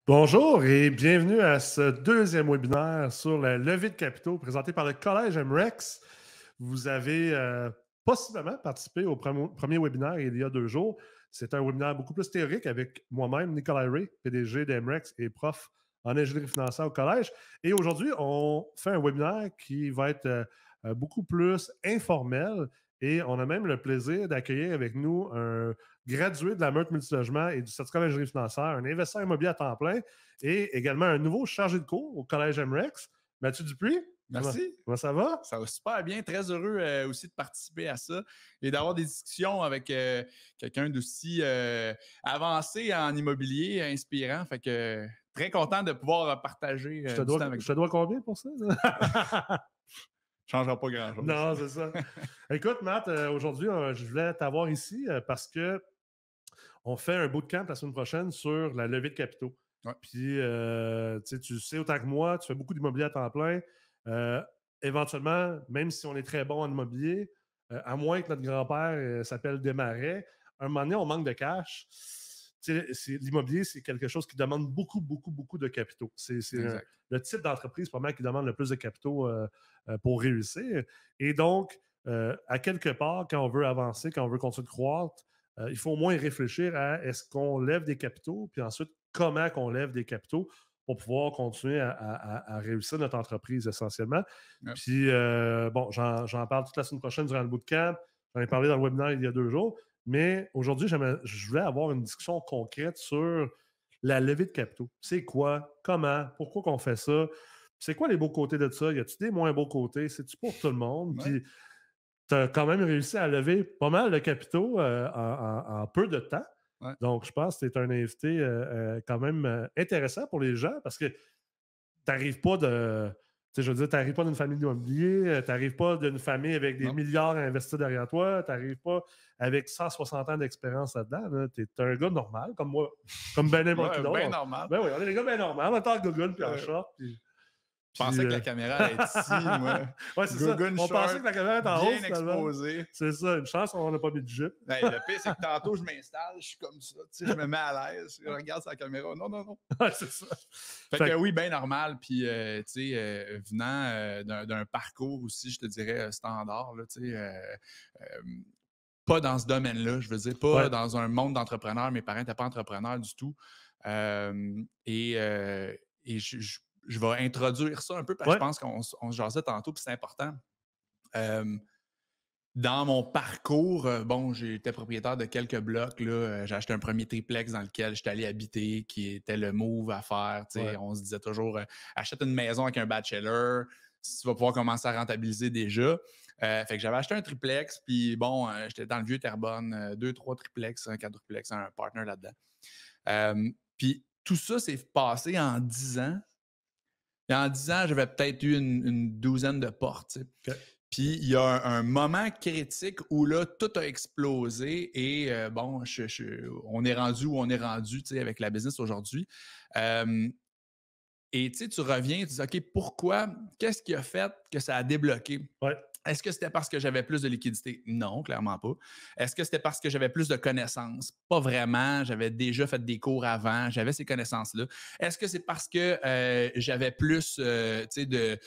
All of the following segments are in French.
Bonjour et bienvenue à ce deuxième webinaire sur la levée de capitaux présenté par le Collège MREX. Vous avez possiblement participé au premier webinaire il y a 2 jours. C'est un webinaire beaucoup plus théorique avec moi-même, Nicolas Ray, PDG d'MREX et prof en ingénierie financière au collège. Et aujourd'hui, on fait un webinaire qui va être beaucoup plus informel et on a même le plaisir d'accueillir avec nous un gradué de la Meurthe Multilogement et du certificat d'ingénierie financière, un investisseur immobilier à temps plein et également un nouveau chargé de cours au Collège MREX, Mathieu Dupuis. Merci. Comment ça va? Ça va super bien. Très heureux aussi de participer à ça et d'avoir des discussions avec quelqu'un d'aussi avancé en immobilier, inspirant. Fait que très content de pouvoir partager Je du temps avec te toi. dois combien pour ça? Changera pas grand-chose. Non, c'est ça. Écoute, Matt, aujourd'hui, je voulais t'avoir ici parce que on fait un bootcamp la semaine prochaine sur la levée de capitaux. Ouais. Puis, tu sais autant que moi, tu fais beaucoup d'immobilier à temps plein. Éventuellement, même si on est très bon en immobilier, à moins que notre grand-père s'appelle Desmarais, à un moment donné, on manque de cash. L'immobilier, c'est quelque chose qui demande beaucoup, beaucoup, beaucoup de capitaux. C'est le type d'entreprise, probablement, qui demande le plus de capitaux pour réussir. Et donc, à quelque part, quand on veut avancer, quand on veut continuer de croître, il faut au moins réfléchir à est-ce qu'on lève des capitaux, puis ensuite, comment qu'on lève des capitaux pour pouvoir continuer à réussir notre entreprise essentiellement. Yep. Puis, bon, j'en parle toute la semaine prochaine durant le bootcamp. J'en ai parlé dans le webinaire il y a 2 jours. Mais aujourd'hui, je voulais avoir une discussion concrète sur la levée de capitaux. C'est quoi? Comment? Pourquoi qu'on fait ça? C'est quoi les beaux côtés de ça? Y a-t-il des moins beaux côtés? C'est-tu pour tout le monde? Ouais. Puis, tu as quand même réussi à lever pas mal de capitaux en peu de temps. Ouais. Donc, je pense que tu es un invité quand même intéressant pour les gens parce que tu n'arrives pas de. Je veux dire, tu n'arrives pas d'une famille d'immobilier, tu n'arrives pas d'une famille avec des milliards à investir derrière toi, tu n'arrives pas avec 160 ans d'expérience là-dedans. Là. Tu es un gars normal, comme moi, comme ben n'importe qui d'autre. Bien normal. Ben oui, on est des gars bien normaux. On est en Google puis en short. Je pensais que la caméra allait être ici, moi. Ouais, c'est ça. On pensait que la caméra était en haut, bien exposée. C'est ça. Une chance, on n'a pas mis de jupe. Le pire, c'est que tantôt, je m'installe, je suis comme ça. Tu sais, je me mets à l'aise. Je regarde sa caméra. Non. Ouais, c'est ça. Fait que oui, bien normal. Puis, tu sais, venant d'un parcours aussi, je te dirais, standard, là, tu sais, pas dans ce domaine-là, je veux dire, pas dans un monde d'entrepreneurs. Mes parents n'étaient pas entrepreneurs du tout. Je vais introduire ça un peu parce que je pense qu'on se jasait tantôt, puis c'est important. Dans mon parcours, bon, j'étais propriétaire de quelques blocs. J'ai acheté un premier triplex dans lequel j'étais allé habiter, qui était le move à faire. On se disait toujours, achète une maison avec un bachelor, si tu vas pouvoir commencer à rentabiliser déjà. Fait que j'avais acheté un triplex, puis bon, j'étais dans le vieux Terrebonne, 2, 3 triplex, un quadruplex, un partner là-dedans. Puis tout ça s'est passé en 10 ans. Et en 10 ans, j'avais peut-être eu une douzaine de portes. Okay. Puis il y a un moment critique où là, tout a explosé et bon, on est rendu où on est rendu avec la business aujourd'hui. Et tu reviens, tu dis, OK, pourquoi? Qu'est-ce qui a fait que ça a débloqué? Ouais. Est-ce que c'était parce que j'avais plus de liquidité? Non, clairement pas. Est-ce que c'était parce que j'avais plus de connaissances? Pas vraiment. J'avais déjà fait des cours avant. J'avais ces connaissances-là. Est-ce que c'est parce que j'avais plus de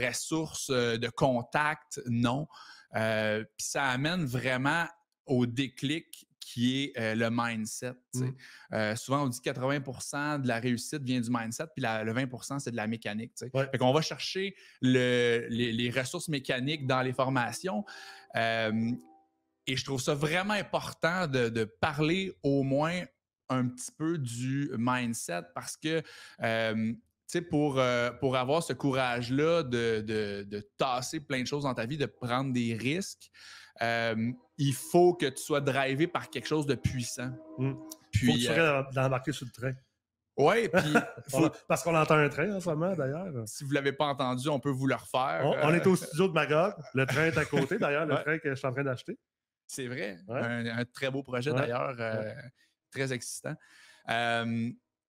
ressources, de contacts? Non. Puis ça amène vraiment au déclic qui est le mindset. Souvent, on dit que 80% de la réussite vient du mindset, puis le 20%, c'est de la mécanique. Fait qu'on va chercher les ressources mécaniques dans les formations. Et je trouve ça vraiment important de parler au moins un petit peu du mindset parce que pour avoir ce courage-là de tasser plein de choses dans ta vie, de prendre des risques, il faut que tu sois drivé par quelque chose de puissant. Puis, faut que tu sois d'embarquer sur le train. Oui, puis... Parce qu'on entend un train en ce moment, d'ailleurs. Si vous ne l'avez pas entendu, on peut vous le refaire. On est au studio de Magog. Le train est à côté, d'ailleurs, le train que je suis en train d'acheter. C'est vrai. Un très beau projet, d'ailleurs. Très excitant.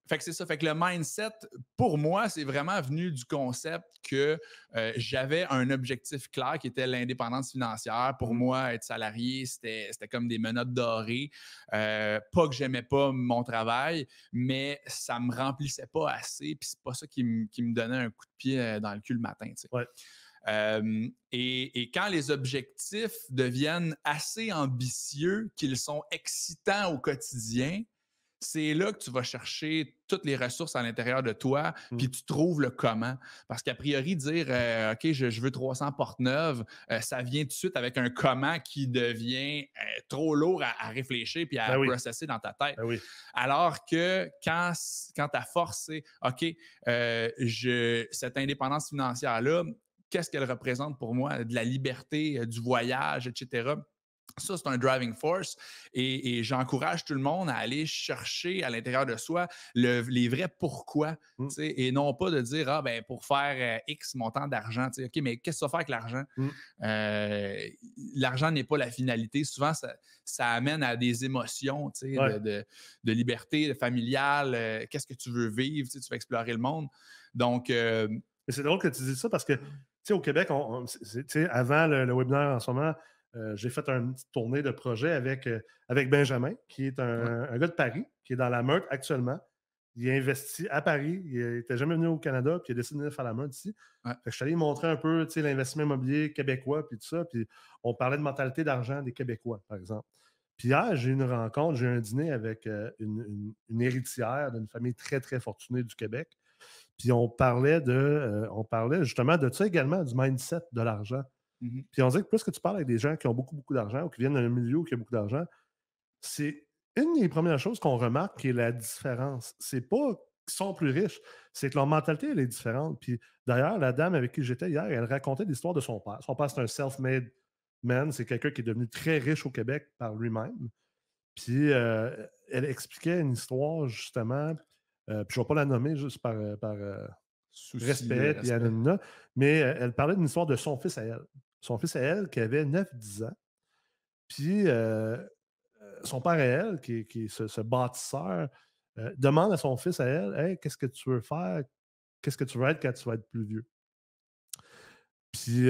Fait que c'est ça. Fait que le mindset, pour moi, c'est vraiment venu du concept que j'avais un objectif clair qui était l'indépendance financière. Pour moi, être salarié, c'était comme des menottes dorées. Pas que j'aimais pas mon travail, mais ça me remplissait pas assez. Puis c'est pas ça qui me donnait un coup de pied dans le cul le matin. Tu sais. Ouais. Et quand les objectifs deviennent assez ambitieux, qu'ils sont excitants au quotidien, c'est là que tu vas chercher toutes les ressources à l'intérieur de toi, puis tu trouves le comment. Parce qu'a priori, dire OK, je veux 300 portes neuves, ça vient tout de suite avec un comment qui devient trop lourd à réfléchir puis à processer dans ta tête. Ben oui. Alors que quand ta force, c'est OK, cette indépendance financière-là, qu'est-ce qu'elle représente pour moi? De la liberté, du voyage, etc. Ça, c'est un driving force et j'encourage tout le monde à aller chercher à l'intérieur de soi les vrais pourquoi et non pas de dire ah ben pour faire X montant d'argent. OK, mais qu'est-ce que ça fait avec l'argent? L'argent n'est pas la finalité. Souvent, ça amène à des émotions de liberté familiale. Qu'est-ce que tu veux vivre? Tu veux explorer le monde. Donc, mais c'est drôle que tu dises ça parce que au Québec, avant le webinaire en ce moment, j'ai fait une petite tournée de projet avec Benjamin, qui est un gars de Paris, qui est dans la Meurthe actuellement. Il a investi à Paris. Il n'était jamais venu au Canada, puis il a décidé de venir faire la Meurthe ici. Fait que je suis allé montrer un peu l'investissement immobilier québécois, puis tout ça. Puis on parlait de mentalité d'argent des Québécois, par exemple. Puis hier, j'ai eu une rencontre, j'ai eu un dîner avec une héritière d'une famille très, très fortunée du Québec. Puis on parlait justement de ça également, du mindset de l'argent. Puis on dirait que plus que tu parles avec des gens qui ont beaucoup, beaucoup d'argent ou qui viennent d'un milieu où il y a beaucoup d'argent, c'est une des premières choses qu'on remarque qui est la différence. C'est pas qu'ils sont plus riches, c'est que leur mentalité, elle est différente. Puis d'ailleurs, la dame avec qui j'étais hier, elle racontait l'histoire de son père. Son père, c'est un self-made man. C'est quelqu'un qui est devenu très riche au Québec par lui-même. Puis elle expliquait une histoire, justement, puis je ne vais pas la nommer juste par respect, puis anonymat, mais elle parlait d'une histoire de son fils à elle. Son fils à elle, qui avait 9-10 ans. Puis son père à elle, qui est ce bâtisseur, demande à son fils à elle, hey, qu'est-ce que tu veux faire? Qu'est-ce que tu veux être quand tu vas être plus vieux? Puis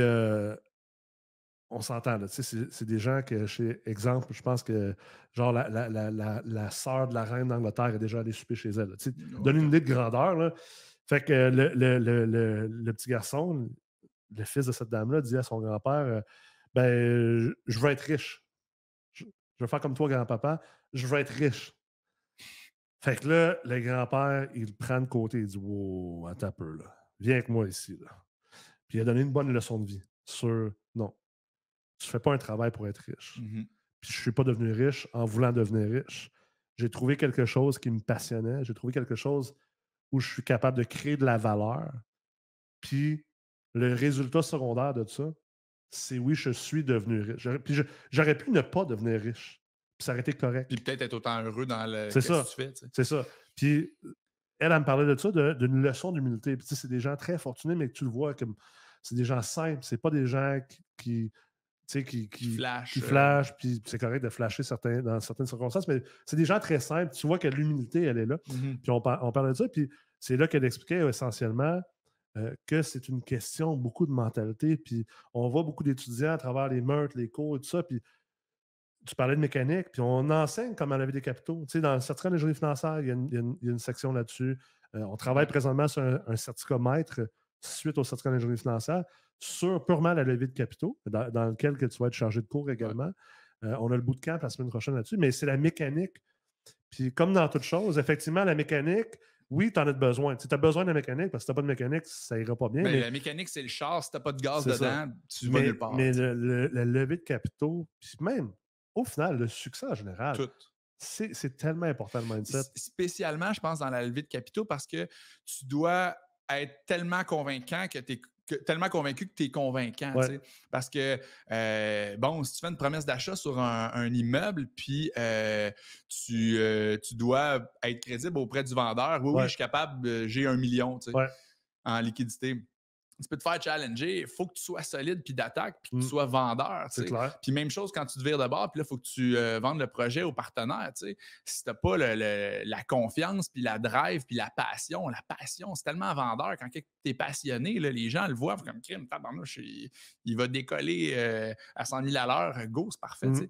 on s'entend, là. C'est des gens que, chez exemple, je pense que genre la sœur de la reine d'Angleterre est déjà allée souper chez elle. Donne une idée de grandeur. Là. Fait que le petit garçon, le fils de cette dame-là, dit à son grand-père ben, je veux être riche. Je veux faire comme toi, grand-papa. Je veux être riche. Fait que là, le grand-père, il le prend de côté. Il dit wow, attends un peu, là. Viens avec moi ici. Là. Puis il a donné une bonne leçon de vie sur non. Tu ne fais pas un travail pour être riche. Puis je ne suis pas devenu riche en voulant devenir riche. J'ai trouvé quelque chose qui me passionnait. J'ai trouvé quelque chose où je suis capable de créer de la valeur. Puis le résultat secondaire de ça, c'est oui, je suis devenu riche. Puis j'aurais pu ne pas devenir riche. Puis ça aurait été correct. Puis peut-être être autant heureux dans le c'est ça. Que tu fais. C'est ça. Puis elle me parlait de ça, d'une leçon d'humilité. Puis c'est des gens très fortunés, mais que tu le vois comme c'est des gens simples. C'est pas des gens qui flashent, puis c'est correct de flasher dans certaines circonstances, mais c'est des gens très simples. Tu vois que l'humilité, elle est là. Puis on parle de ça, puis c'est là qu'elle expliquait essentiellement que c'est une question beaucoup de mentalité. Puis on voit beaucoup d'étudiants à travers les meurtres, les cours et tout ça, puis tu parlais de mécanique, puis on enseigne comment lever des capitaux. Tu sais, dans le certificat d'ingénierie financière, il y a une section là-dessus. On travaille présentement sur un certificat maître suite au certificat d'ingénierie financière sur purement la levée de capitaux, dans lequel que tu vas être chargé de cours également. On a le bootcamp la semaine prochaine là-dessus, mais c'est la mécanique. Puis comme dans toute chose, effectivement, la mécanique, oui, tu en as besoin. Tu as besoin de la mécanique parce que si tu n'as pas de mécanique, ça ira pas bien. Mais la mécanique, c'est le char. Si tu n'as pas de gaz dedans, tu vas nulle part. Mais la levée de capitaux, puis même, au final, le succès en général, c'est tellement important le mindset. Spécialement, je pense, dans la levée de capitaux parce que tu dois être tellement convaincant que tu es tellement convaincu que tu es convaincant. Parce que, bon, si tu fais une promesse d'achat sur un immeuble, puis tu dois être crédible auprès du vendeur. Oui, je suis capable, j'ai 1 million en liquidité. tu peux te faire challenger, il faut que tu sois solide puis d'attaque, puis que tu Mm. sois vendeur. C'est clair. Puis même chose quand tu te vires de bord, puis là, il faut que tu vendes le projet aux partenaires. Si tu n'as pas la confiance, puis la drive, puis la passion, c'est tellement vendeur. Quand tu es passionné, là, les gens le voient comme crime, tabarnouche, il va décoller à 100 000 à l'heure, go, c'est parfait. Mm.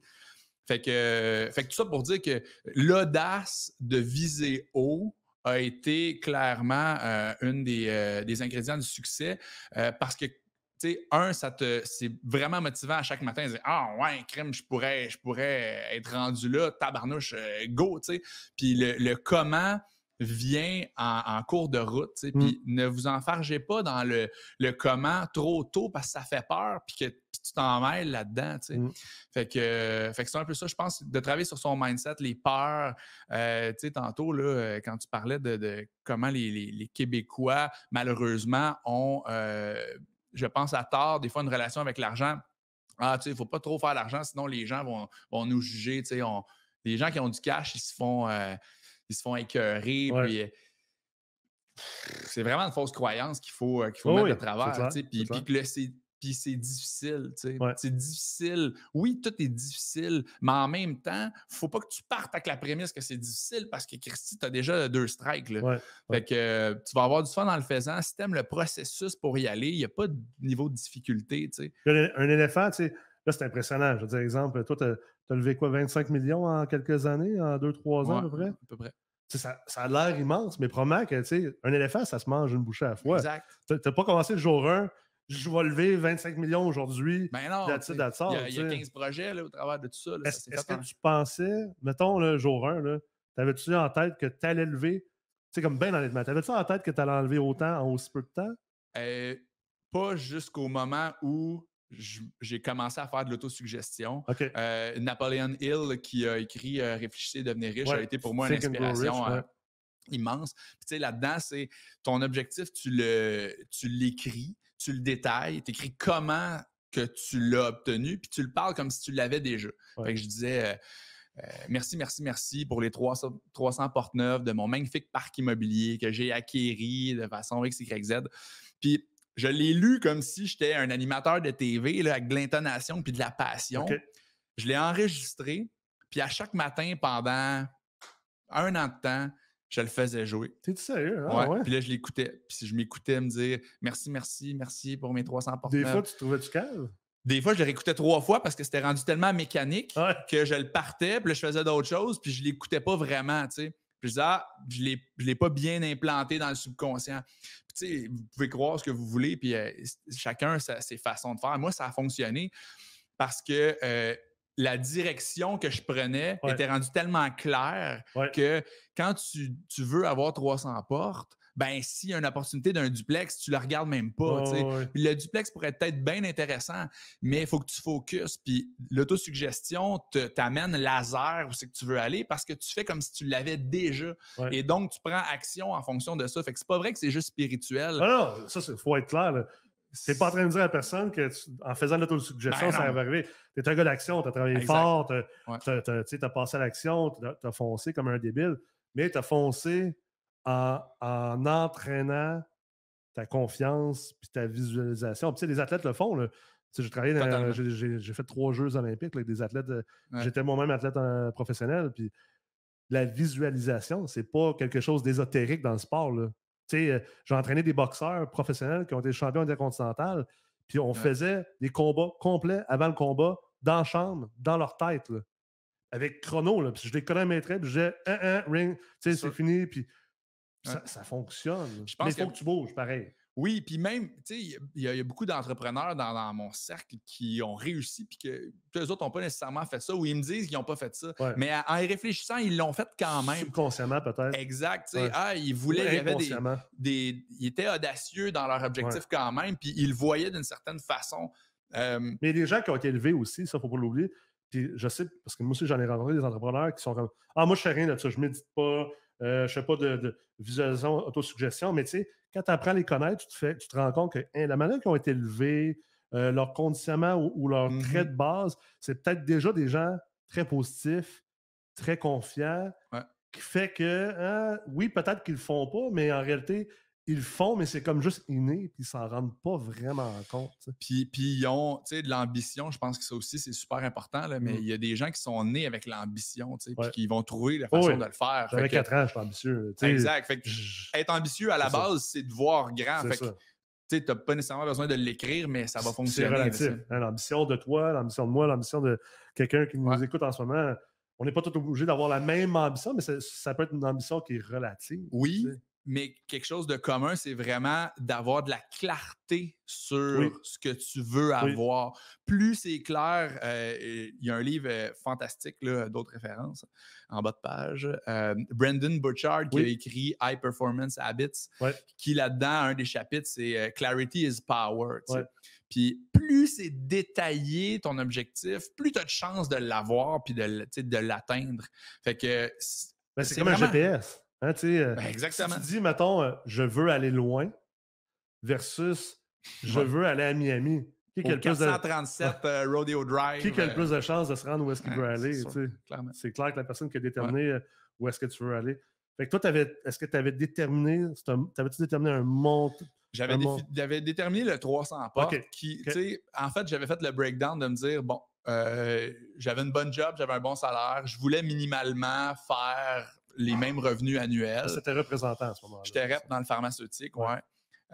Fait que tout ça pour dire que l'audace de viser haut a été clairement une des ingrédients du succès parce que, tu sais, c'est vraiment motivant à chaque matin de dire ah ouais, crème, je pourrais être rendu là, tabarnouche, go, tu sais. Puis le comment vient en cours de route, tu sais. Puis ne vous enfargez pas dans le comment trop tôt parce que ça fait peur puis que tu t'en mêles là-dedans, tu sais. Fait que c'est un peu ça, je pense, de travailler sur son mindset, les peurs. Tu sais, tantôt, là, quand tu parlais de comment les Québécois, malheureusement, ont, je pense à tort, des fois, une relation avec l'argent. Ah, tu sais, il ne faut pas trop faire l'argent, sinon les gens vont nous juger. Tu sais, les gens qui ont du cash, ils se font écœurer. Ouais. Puis c'est vraiment une fausse croyance qu'il faut Oh mettre oui, de travers. clair, Tu sais, puis c'est difficile. Tu sais. Ouais. C'est difficile. Oui, tout est difficile, mais en même temps, il ne faut pas que tu partes avec la prémisse que c'est difficile parce que Christy, tu as déjà 2 strikes. Là. Ouais. Fait que tu vas avoir du fun en le faisant. Si tu aimes le processus pour y aller, il n'y a pas de niveau de difficulté. Tu sais. Un éléphant, tu sais, là, c'est impressionnant. Je veux dire, exemple, toi, tu as levé quoi, 25 millions en quelques années, en 2-3 ans à peu près? À peu près. Ça a l'air immense, mais probablement que, tu sais, un éléphant, ça se mange une bouchée à la fois. Exact. Tu n'as pas commencé le jour 1, je vais lever 25 millions aujourd'hui. Ben non, il y a 15 projets là, au travers de tout ça. Là, est-ce que tu pensais, mettons, le jour 1, t'avais-tu en tête que tu allais lever, tu sais, comme bien honnêtement, t'avais-tu en tête que tu allais enlever autant en aussi peu de temps? Pas jusqu'au moment où j'ai commencé à faire de l'autosuggestion. OK. Napoleon Hill, qui a écrit Réfléchissez, devenez riche, Ouais, a été pour moi une Think and Grow inspiration Rich, ouais. immense. Puis, tu sais, là-dedans, c'est ton objectif, tu l'écris, tu le détailles, tu écris comment que tu l'as obtenu, puis tu le parles comme si tu l'avais déjà. Ouais. Fait que je disais merci pour les 300 portes neuves de mon magnifique parc immobilier que j'ai acquéri de façon X, Y, Z. Puis je l'ai lu comme si j'étais un animateur de TV là, avec de l'intonation puis de la passion. OK. Je l'ai enregistré, puis à chaque matin pendant 1 an de temps, je le faisais jouer. T'es-tu sérieux? Ah, ouais. Puis là, je l'écoutais. Puis je m'écoutais me dire merci pour mes 300 portes neuves. Des fois, tu trouvais-tu calme? Des fois, je le réécoutais 3 fois parce que c'était rendu tellement mécanique Ouais. que je le partais, puis là, je faisais d'autres choses, puis je l'écoutais pas vraiment, tu sais. Puis je disais, je l'ai pas bien implanté dans le subconscient. Puis tu sais, vous pouvez croire ce que vous voulez, puis chacun ses façons de faire. Moi, ça a fonctionné parce que la direction que je prenais était rendue tellement claire que quand tu veux avoir 300 portes, ben s'il y a une opportunité d'un duplex, tu le regardes même pas. Puis le duplex pourrait être peut-être bien intéressant, mais il faut que tu focuses. Puis l'autosuggestion t'amène laser où c'est que tu veux aller parce que tu fais comme si tu l'avais déjà. Et donc, tu prends action en fonction de ça. Fait que c'est pas vrai que c'est juste spirituel. Ah non, ça, il faut être clair. Tu n'es pas en train de dire à personne que en faisant de l'autosuggestion, ça va arriver. Tu es un gars d'action, tu as travaillé fort, tu as passé à l'action, tu as foncé comme un débile, mais tu as foncé en entraînant ta confiance puis ta visualisation. Puis, les athlètes le font. J'ai travaillé j'ai fait 3 Jeux olympiques avec des athlètes. J'étais moi-même athlète professionnel. Puis la visualisation, c'est pas quelque chose d'ésotérique dans le sport. J'ai entraîné des boxeurs professionnels qui ont été champions intercontinental. Puis on faisait des combats complets avant le combat, dans la chambre, dans leur tête. Là, avec chrono. Là, puis je les chronométrais, puis je disais ring, c'est fini. Puis ça fonctionne. Mais il faut que tu bouges, pareil. Oui, puis même, tu sais, il y a beaucoup d'entrepreneurs dans mon cercle qui ont réussi, puis que eux autres n'ont pas nécessairement fait ça, ou ils me disent qu'ils n'ont pas fait ça. Mais en y réfléchissant, ils l'ont fait quand même. Subconsciemment, peut-être. Exact. Tu sais, ils voulaient, ils étaient audacieux dans leur objectif quand même, puis ils le voyaient d'une certaine façon. Mais il y a des gens qui ont été élevés aussi, ça, il ne faut pas l'oublier. Puis je sais, parce que moi aussi, j'en ai rencontré des entrepreneurs qui sont comme moi, je ne fais rien de ça, je ne médite pas, je ne fais pas de visualisation, autosuggestion, mais tu sais, quand tu apprends à les connaître, tu te rends compte que la manière qu'ils ont été élevés, leur conditionnement ou leur trait de base, c'est peut-être déjà des gens très positifs, très confiants, qui fait que, oui, peut-être qu'ils ne le font pas, mais en réalité, ils le font, mais c'est comme juste inné, puis ils s'en rendent pas vraiment compte. Puis ils ont de l'ambition. Je pense que ça aussi, c'est super important. Là, mais il y a des gens qui sont nés avec l'ambition, puis qui vont trouver la façon de le faire. J'avais 4 ans, je suis ambitieux. Exact. Fait que être ambitieux à la base, c'est de voir grand. Fait que, tu n'as pas nécessairement besoin de l'écrire, mais ça va fonctionner. C'est relatif. Hein, l'ambition de toi, l'ambition de moi, l'ambition de quelqu'un qui nous écoute en ce moment, on n'est pas tous obligés d'avoir la même ambition, mais ça peut être une ambition qui est relative. Oui, mais quelque chose de commun, c'est vraiment d'avoir de la clarté sur ce que tu veux avoir. Plus c'est clair, il y a un livre fantastique, d'autres références en bas de page. Brendon Burchard qui a écrit High Performance Habits, qui là-dedans, un des chapitres, c'est Clarity is Power. Puis plus c'est détaillé ton objectif, plus tu as de chances de l'avoir puis de l'atteindre. Fait que c'est comme vraiment un GPS. Hein, exactement. Si tu dis, mettons, je veux aller loin versus je veux aller à Miami. Qui a le 437 Rodeo Drive. Qui a le plus de chances de se rendre où est-ce qu'il veut aller? C'est clair que la personne qui a déterminé où est-ce que tu veux aller. Fait que toi, est-ce que tu avais déterminé, t'avais-tu déterminé un montant? J'avais déterminé le 300 portes. En fait, j'avais fait le breakdown de me dire, bon, j'avais une bonne job, j'avais un bon salaire, je voulais minimalement faire les mêmes revenus annuels. C'était représentant à ce moment-là. J'étais rep dans le pharmaceutique,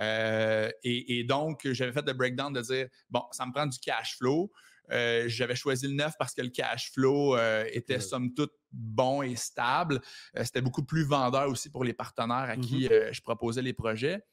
et donc, j'avais fait le breakdown de dire, bon, ça me prend du cash flow. J'avais choisi le 9 parce que le cash flow était somme toute bon et stable. C'était beaucoup plus vendeur aussi pour les partenaires à qui je proposais les projets.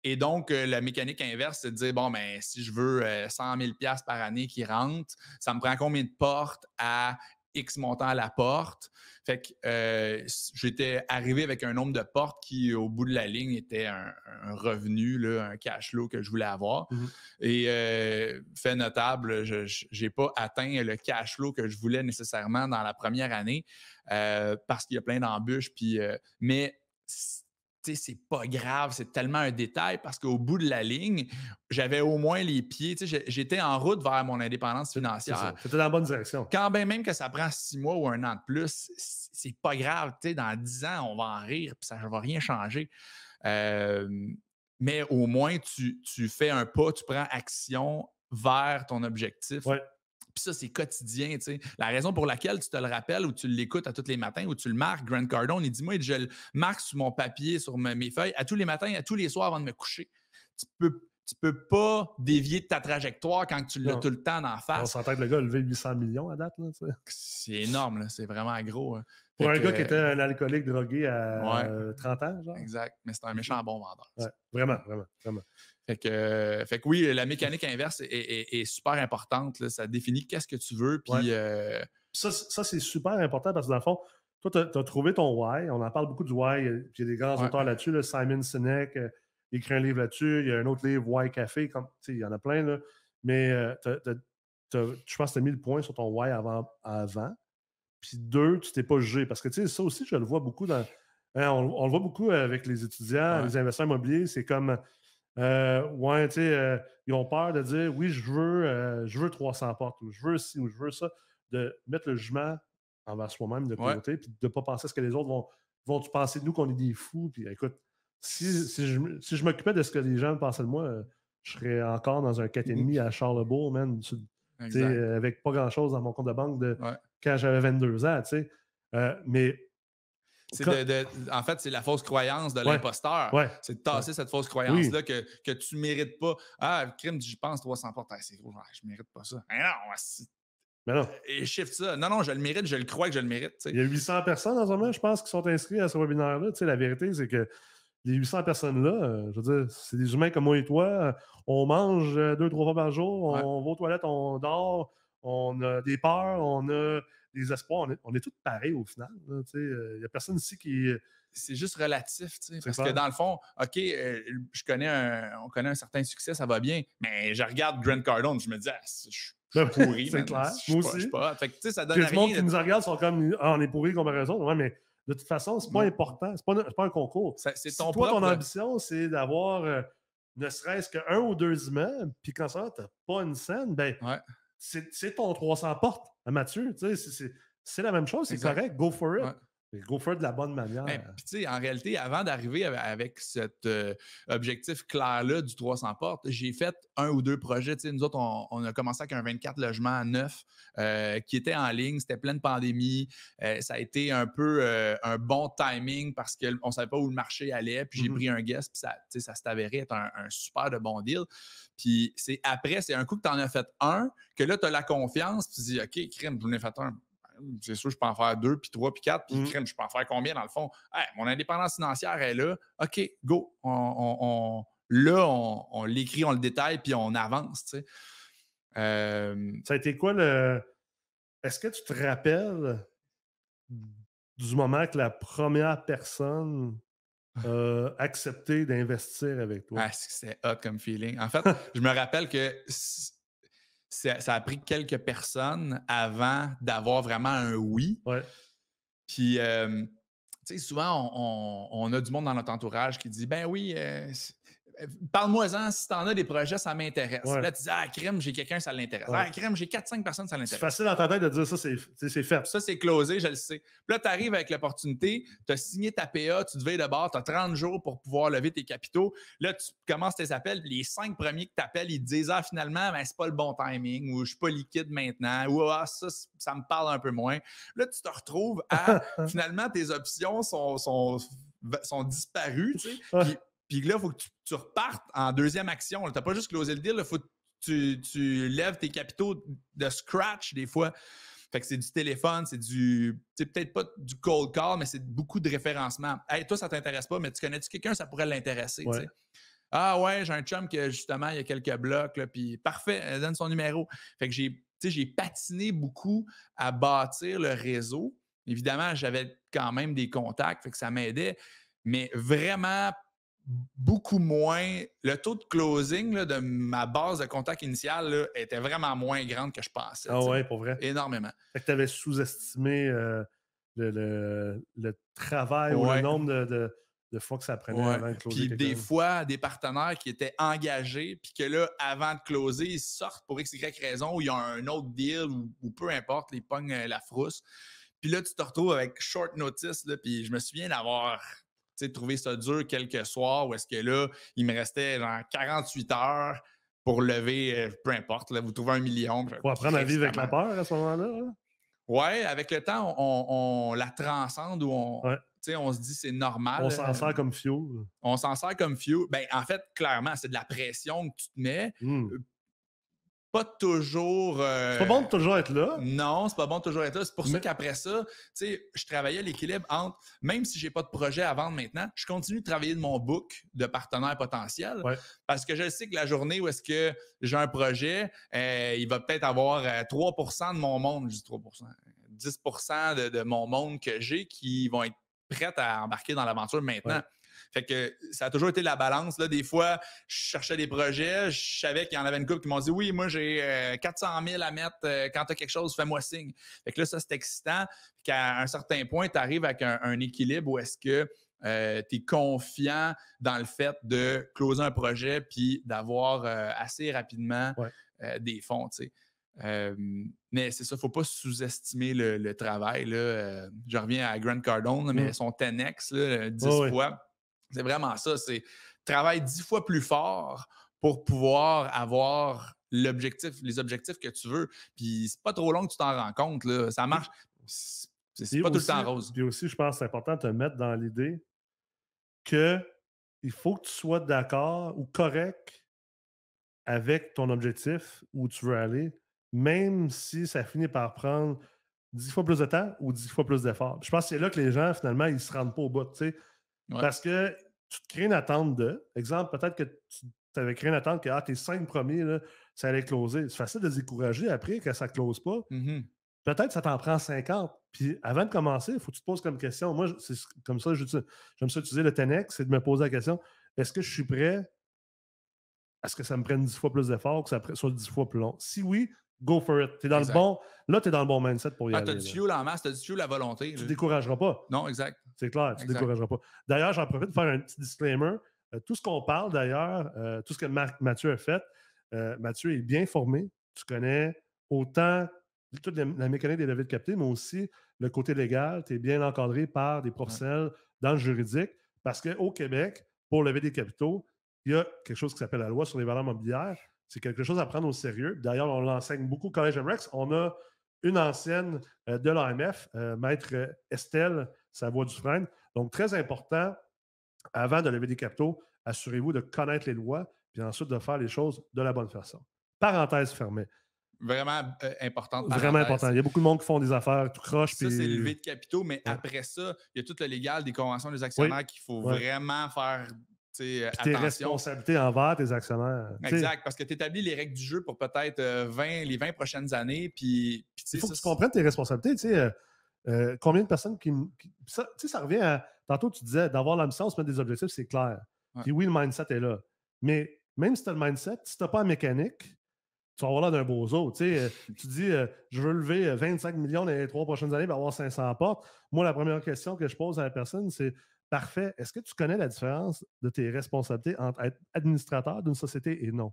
Et donc, la mécanique inverse, c'est de dire, bon, ben, si je veux 100 000 $ par année qui rentrent, ça me prend combien de portes à X montant à la porte? Fait que j'étais arrivé avec un nombre de portes qui, au bout de la ligne, était un revenu, là, un cash flow que je voulais avoir. Et fait notable, je n'ai pas atteint le cash flow que je voulais nécessairement dans la première année parce qu'il y a plein d'embûches. Mais c'est pas grave, c'est tellement un détail parce qu'au bout de la ligne, j'avais au moins les pieds. J'étais en route vers mon indépendance financière. C'était dans la bonne direction. Quand même que ça prend 6 mois ou 1 an de plus, c'est pas grave. Dans 10 ans, on va en rire puis ça ne va rien changer. Mais au moins, tu fais un pas, tu prends action vers ton objectif. Puis ça, c'est quotidien, tu sais. La raison pour laquelle tu te le rappelles ou tu l'écoutes à tous les matins ou tu le marques, Grant Cardone, il dit, moi, je le marque sur mon papier, sur mes feuilles, à tous les matins, à tous les soirs avant de me coucher. Tu peux pas dévier de ta trajectoire quand tu l'as tout le temps en face. On s'entend que le gars a levé 800 millions à date. C'est énorme, là. C'est vraiment gros. Pour un gars qui était un alcoolique drogué à 30 ans, genre. Exact, mais c'est un méchant bon vendeur. Vraiment, vraiment, vraiment. Fait que oui, la mécanique inverse est super importante. Là. Ça définit qu'est-ce que tu veux. Puis, ça, c'est super important parce que dans le fond, toi, tu as trouvé ton why. On en parle beaucoup du why. Il y a des grands auteurs là-dessus. Là. Simon Sinek écrit un livre là-dessus. Il y a un autre livre, Why Café. Il y en a plein. Là. Mais je pense que tu as mis le point sur ton why avant. Puis 2, tu t'es pas jugé. Parce que ça aussi, je le vois beaucoup dans. Hein, on le voit beaucoup avec les étudiants, les investisseurs immobiliers. C'est comme. Ils ont peur de dire oui, je veux 300 portes, ou je veux ci, ou je veux ça, de mettre le jugement envers soi-même de côté, puis de ne pas penser à ce que les autres vont penser de nous qu'on est des fous. Puis écoute, si je m'occupais de ce que les gens pensaient de moi, je serais encore dans un 4,5 à Charlebourg, man, avec pas grand-chose dans mon compte de banque quand j'avais 22 ans. Mais en fait, c'est la fausse croyance de l'imposteur. C'est de tasser cette fausse croyance-là que tu ne mérites pas. Ah, crime, j'y pense 300 portes. C'est gros, je ne mérite pas ça. Mais non. Et shift ça. Non, je le mérite, je le crois que je le mérite. T'sais. Il y a 800 personnes en ce moment, je pense, qui sont inscrites à ce webinaire-là. La vérité, c'est que les 800 personnes-là, je veux dire, c'est des humains comme moi et toi. On mange 2-3 fois par jour, on va aux toilettes, on dort, on a des peurs, on a des espoirs. On est tous pareils au final. Il n'y a personne ici qui. C'est juste relatif, parce que dans le fond, OK, on connaît un certain succès, ça va bien, mais je regarde Grant Cardone, je me dis, je suis pourri. C'est clair. Moi aussi. Fait que, ça donne rien. Les gens qui nous regardent sont comme, on est pourri comparaison. Ouais, mais de toute façon, c'est pas important. C'est pas un concours. C'est ton ton ambition, c'est d'avoir ne serait-ce qu'un ou 2 immeubles, puis quand ça, tu n'as pas une scène, ben, c'est ton 300 portes à Mathieu. C'est la même chose, c'est correct. Go for it. Go for it de la bonne manière. Ben, puis tu sais, en réalité, avant d'arriver avec cet objectif clair-là du 300 portes, j'ai fait 1 ou 2 projets. Tu sais, nous autres, on a commencé avec un 24 logements neuf qui était en ligne. C'était pleine pandémie. Ça a été un peu un bon timing parce qu'on ne savait pas où le marché allait. Puis j'ai pris un guest, puis ça s'est avéré être un super de bon deal. Puis c'est après, c'est un coup que tu en as fait un, que là, tu as la confiance, puis tu dis, OK, crème, j'en ai fait un. C'est sûr, je peux en faire 2, puis 3, puis 4, puis crème, je peux en faire combien dans le fond? Hey, mon indépendance financière est là. OK, go. Là, on l'écrit, on le détaille, puis on avance. Tu sais. Ça a été quoi le. Est-ce que tu te rappelles du moment que la première personne a accepté d'investir avec toi? Ah, c'est hot comme feeling. En fait, je me rappelle que ça a pris quelques personnes avant d'avoir vraiment un oui. Ouais. Puis, tu sais, souvent, on a du monde dans notre entourage qui dit, ben oui, parle-moi-en, si t'en as des projets, ça m'intéresse. Ouais. Là, tu dis, ah, crème, j'ai quelqu'un, ça l'intéresse. Ouais. Ah, crème, j'ai 4-5 personnes, ça C'est l'intéresse. facile dans ta tête de dire ça, c'est fait. Ça, c'est closé, je le sais. Puis là, tu arrives avec l'opportunité, tu as signé ta PA, tu te veilles de bord, tu as 30 jours pour pouvoir lever tes capitaux. Là, tu commences tes appels, puis les 5 premiers que tu appelles, ils te disent, ah, finalement, ben, c'est pas le bon timing, ou je suis pas liquide maintenant, ou ah, ça me parle un peu moins. Là, tu te retrouves à, finalement, tes options sont disparues, tu sais. Puis là, il faut que tu repartes en deuxième action. Tu n'as pas juste closé le deal, il faut que tu lèves tes capitaux de scratch des fois. Fait que c'est du téléphone, c'est peut-être pas du cold call, mais c'est beaucoup de référencement. Hey, toi, ça t'intéresse pas, mais tu connais-tu quelqu'un, ça pourrait l'intéresser. Ouais. Ah ouais, j'ai un chum que justement, il y a quelques blocs, là, puis parfait, donne son numéro. Fait que j'ai patiné beaucoup à bâtir le réseau. Évidemment, j'avais quand même des contacts, fait que ça m'aidait, mais vraiment beaucoup moins. Le taux de closing là, de ma base de contact initiale là, était vraiment moins grande que je pensais. Ah ouais, pour vrai. Énormément. Fait que tu avais sous-estimé le travail ou le nombre de fois que ça prenait avant de closer. Puis des fois, des partenaires qui étaient engagés, puis que là, avant de closer, ils sortent pour X, Y raison, ou il y a un autre deal, ou peu importe, ils pognent la frousse. Puis là, tu te retrouves avec short notice, là, puis je me souviens d'avoir trouvé ça dur quelques soirs où est-ce que là, il me restait genre 48 heures pour lever, peu importe, là, vous trouvez 1 million. Faut apprendre à vivre avec la peur à ce moment-là. Hein? Ouais, avec le temps, on la transcende ou on se dit c'est normal. On s'en sert comme fuel. On s'en sert comme fuel. Ben, en fait, clairement, c'est de la pression que tu te mets. Pas toujours. C'est pas bon de toujours être là. Non, c'est pas bon de toujours être là. C'est pour ça qu'après ça, je travaillais à l'équilibre entre, même si j'ai pas de projet à vendre maintenant, je continue de travailler de mon book de partenaires potentiels parce que je sais que la journée où est-ce que j'ai un projet, il va peut-être avoir 3% de mon monde, je dis 3%, 10% de mon monde que j'ai qui vont être prêts à embarquer dans l'aventure maintenant. Ouais. Fait que ça a toujours été la balance. Là, des fois, je cherchais des projets, je savais qu'il y en avait une couple qui m'ont dit « Oui, moi, j'ai 400 000 à mettre. Quand tu as quelque chose, fais-moi signe. » Fait que là, ça, c'est excitant. Puis qu'à un certain point, tu arrives avec un équilibre où est-ce que tu es confiant dans le fait de closer un projet puis d'avoir assez rapidement des fonds, tu sais. Mais c'est ça, il ne faut pas sous-estimer le travail. Là. Je reviens à Grant Cardone, mais son 10X, là, 10 fois. C'est vraiment ça. C'est travaille 10 fois plus fort pour pouvoir avoir les objectifs que tu veux. Puis c'est pas trop long que tu t'en rends compte. Là. Ça marche. C'est pas tout le temps rose. Puis aussi, je pense que c'est important de te mettre dans l'idée qu'il faut que tu sois d'accord ou correct avec ton objectif où tu veux aller, même si ça finit par prendre 10 fois plus de temps ou 10 fois plus d'efforts. Je pense que c'est là que les gens, finalement, ils ne se rendent pas au bout. Tu sais. Parce que tu te crées une attente de. Exemple, peut-être que tu avais créé une attente que tes 5 premiers, là, ça allait closer. C'est facile de se décourager après que ça ne close pas. Peut-être que ça t'en prend 50. Puis avant de commencer, il faut que tu te poses comme question. Moi, c'est comme ça, j'aime ça utiliser le 10X, c'est de me poser la question, est-ce que je suis prêt à ce que ça me prenne 10 fois plus d'efforts, que ça soit 10 fois plus long? Si oui, go for it. T'es dans le bon. Là, tu es dans le bon mindset pour y aller. Tu as du fuel en masse, tu as du fuel à volonté. Tu ne te décourageras pas. Non, exact. C'est clair, tu ne te décourageras pas. D'ailleurs, j'en profite de faire un petit disclaimer. Tout ce qu'on parle, d'ailleurs, tout ce que Mathieu a fait, Mathieu est bien formé. Tu connais autant toute la mécanique des levées de capital, mais aussi le côté légal. Tu es bien encadré par des professionnels dans le juridique parce qu'au Québec, pour lever des capitaux, il y a quelque chose qui s'appelle la loi sur les valeurs mobilières. C'est quelque chose à prendre au sérieux. D'ailleurs, on l'enseigne beaucoup au Collège MREX. On a une ancienne de l'AMF, maître Estelle Savoie-Dufresne. Donc, très important, avant de lever des capitaux, assurez-vous de connaître les lois, puis ensuite de faire les choses de la bonne façon. Parenthèse fermée. Vraiment importante parenthèse. Vraiment important. Il y a beaucoup de monde qui font des affaires tout croche. Ça, c'est lever de capitaux, mais après ça, il y a tout le légal des conventions des actionnaires qu'il faut vraiment faire attention. Tes responsabilités envers tes actionnaires. Exact, parce que tu établis les règles du jeu pour peut-être les 20 prochaines années. Puis il faut que tu comprennes tes responsabilités. Combien de personnes ça revient à. Tantôt, tu disais d'avoir l'ambition de se mettre des objectifs, c'est clair. Puis oui, le mindset est là. Mais même si tu as le mindset, si tu n'as pas la mécanique, tu vas avoir l'air d'un bozo. Tu dis, je veux lever 25 millions dans les 3 prochaines années et avoir 500 portes. Moi, la première question que je pose à la personne, c'est parfait, est-ce que tu connais la différence de tes responsabilités entre être administrateur d'une société et non?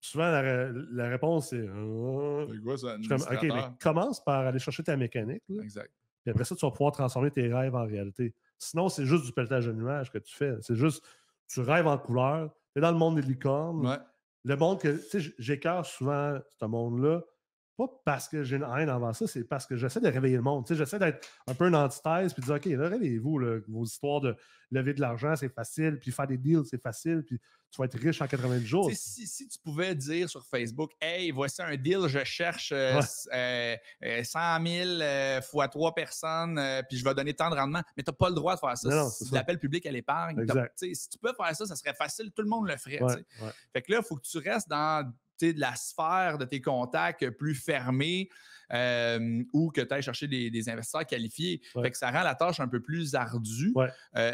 Puis souvent, la réponse, c'est. C'est quoi ça, OK, mais commence par aller chercher ta mécanique. Là, exact. Puis après ça, tu vas pouvoir transformer tes rêves en réalité. Sinon, c'est juste du pelletage de nuages que tu fais. C'est juste, tu rêves en couleur. Tu es dans le monde des licornes. Ouais. Le monde que, tu sais, j'écœure souvent ce monde-là, pas parce que j'ai une haine envers ça, c'est parce que j'essaie de réveiller le monde. Tu sais, j'essaie d'être un peu une antithèse puis de dire, OK, là, réveillez-vous, là, vos histoires de lever de l'argent, c'est facile, puis faire des deals, c'est facile, puis tu vas être riche en 90 jours. Si tu pouvais dire sur Facebook, hey, voici un deal, je cherche 100 000 fois 3 personnes, puis je vais donner tant de rendement, mais tu n'as pas le droit de faire ça. Non, c'est l'appel public à l'épargne. Si tu peux faire ça, ça serait facile, tout le monde le ferait. Fait que là, il faut que tu restes dans de la sphère de tes contacts plus fermés ou que tu ailles chercher des investisseurs qualifiés. Fait que ça rend la tâche un peu plus ardue,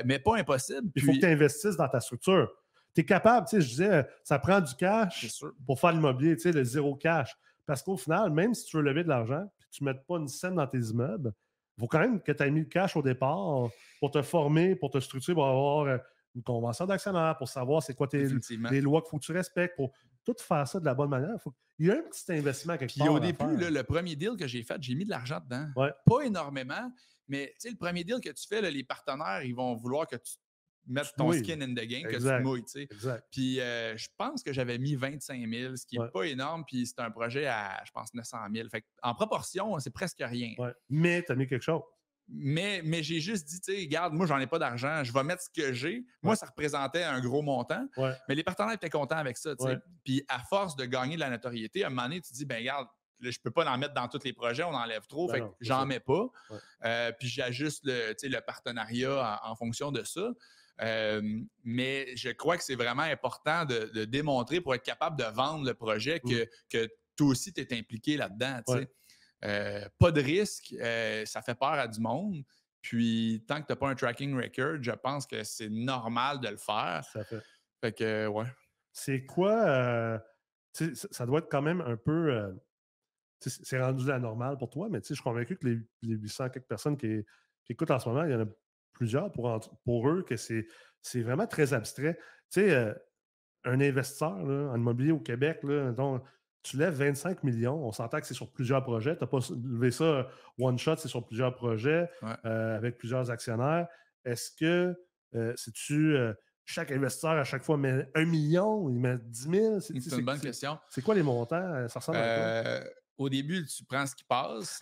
mais pas impossible. Il faut que tu investisses dans ta structure. Tu es capable, je disais, ça prend du cash pour faire l'immobilier, le zéro cash. Parce qu'au final, même si tu veux lever de l'argent et que tu ne mettes pas une scène dans tes immeubles, il faut quand même que tu aies mis le cash au départ pour te former, pour te structurer, pour avoir une convention d'actionnaire, pour savoir c'est quoi les lois qu'il faut que tu respectes, pour tout faire ça de la bonne manière. Il y a un petit investissement quelque part. Puis au début, le premier deal que j'ai fait, j'ai mis de l'argent dedans. Pas énormément, mais le premier deal que tu fais, les partenaires, ils vont vouloir que tu mettes ton skin in the game, que tu te mouilles. Puis je pense que j'avais mis 25 000, ce qui n'est pas énorme, puis c'est un projet à, je pense, 900 000. Fait en proportion, c'est presque rien. Mais tu as mis quelque chose. Mais j'ai juste dit, regarde, moi, j'en ai pas d'argent, je vais mettre ce que j'ai. Moi, ça représentait un gros montant, mais les partenaires étaient contents avec ça. Puis à force de gagner de la notoriété, à un moment donné, tu te dis, ben regarde, là, je peux pas en mettre dans tous les projets, on enlève trop, fait que j'en mets pas. Puis j'ajuste le partenariat en fonction de ça. Mais je crois que c'est vraiment important de démontrer pour être capable de vendre le projet que toi aussi, tu es impliqué là-dedans. Pas de risque, ça fait peur à du monde. Puis, tant que tu n'as pas un tracking record, je pense que c'est normal de le faire. Ça fait. Fait que, ouais. C'est quoi? Ça doit être quand même un peu. C'est rendu la normale pour toi, mais je suis convaincu que les 800 quelques personnes qui écoutent en ce moment, il y en a plusieurs pour eux que c'est vraiment très abstrait. Un investisseur là, en immobilier au Québec, là, dont tu lèves 25 millions, on s'entend que c'est sur plusieurs projets. Tu n'as pas levé ça one shot, c'est sur plusieurs projets avec plusieurs actionnaires. Est-ce que chaque investisseur à chaque fois met 1 million, il met 10 000? C'est une bonne question. C'est quoi les montants? Ça ressemble à quoi? Au début, tu prends ce qui passe.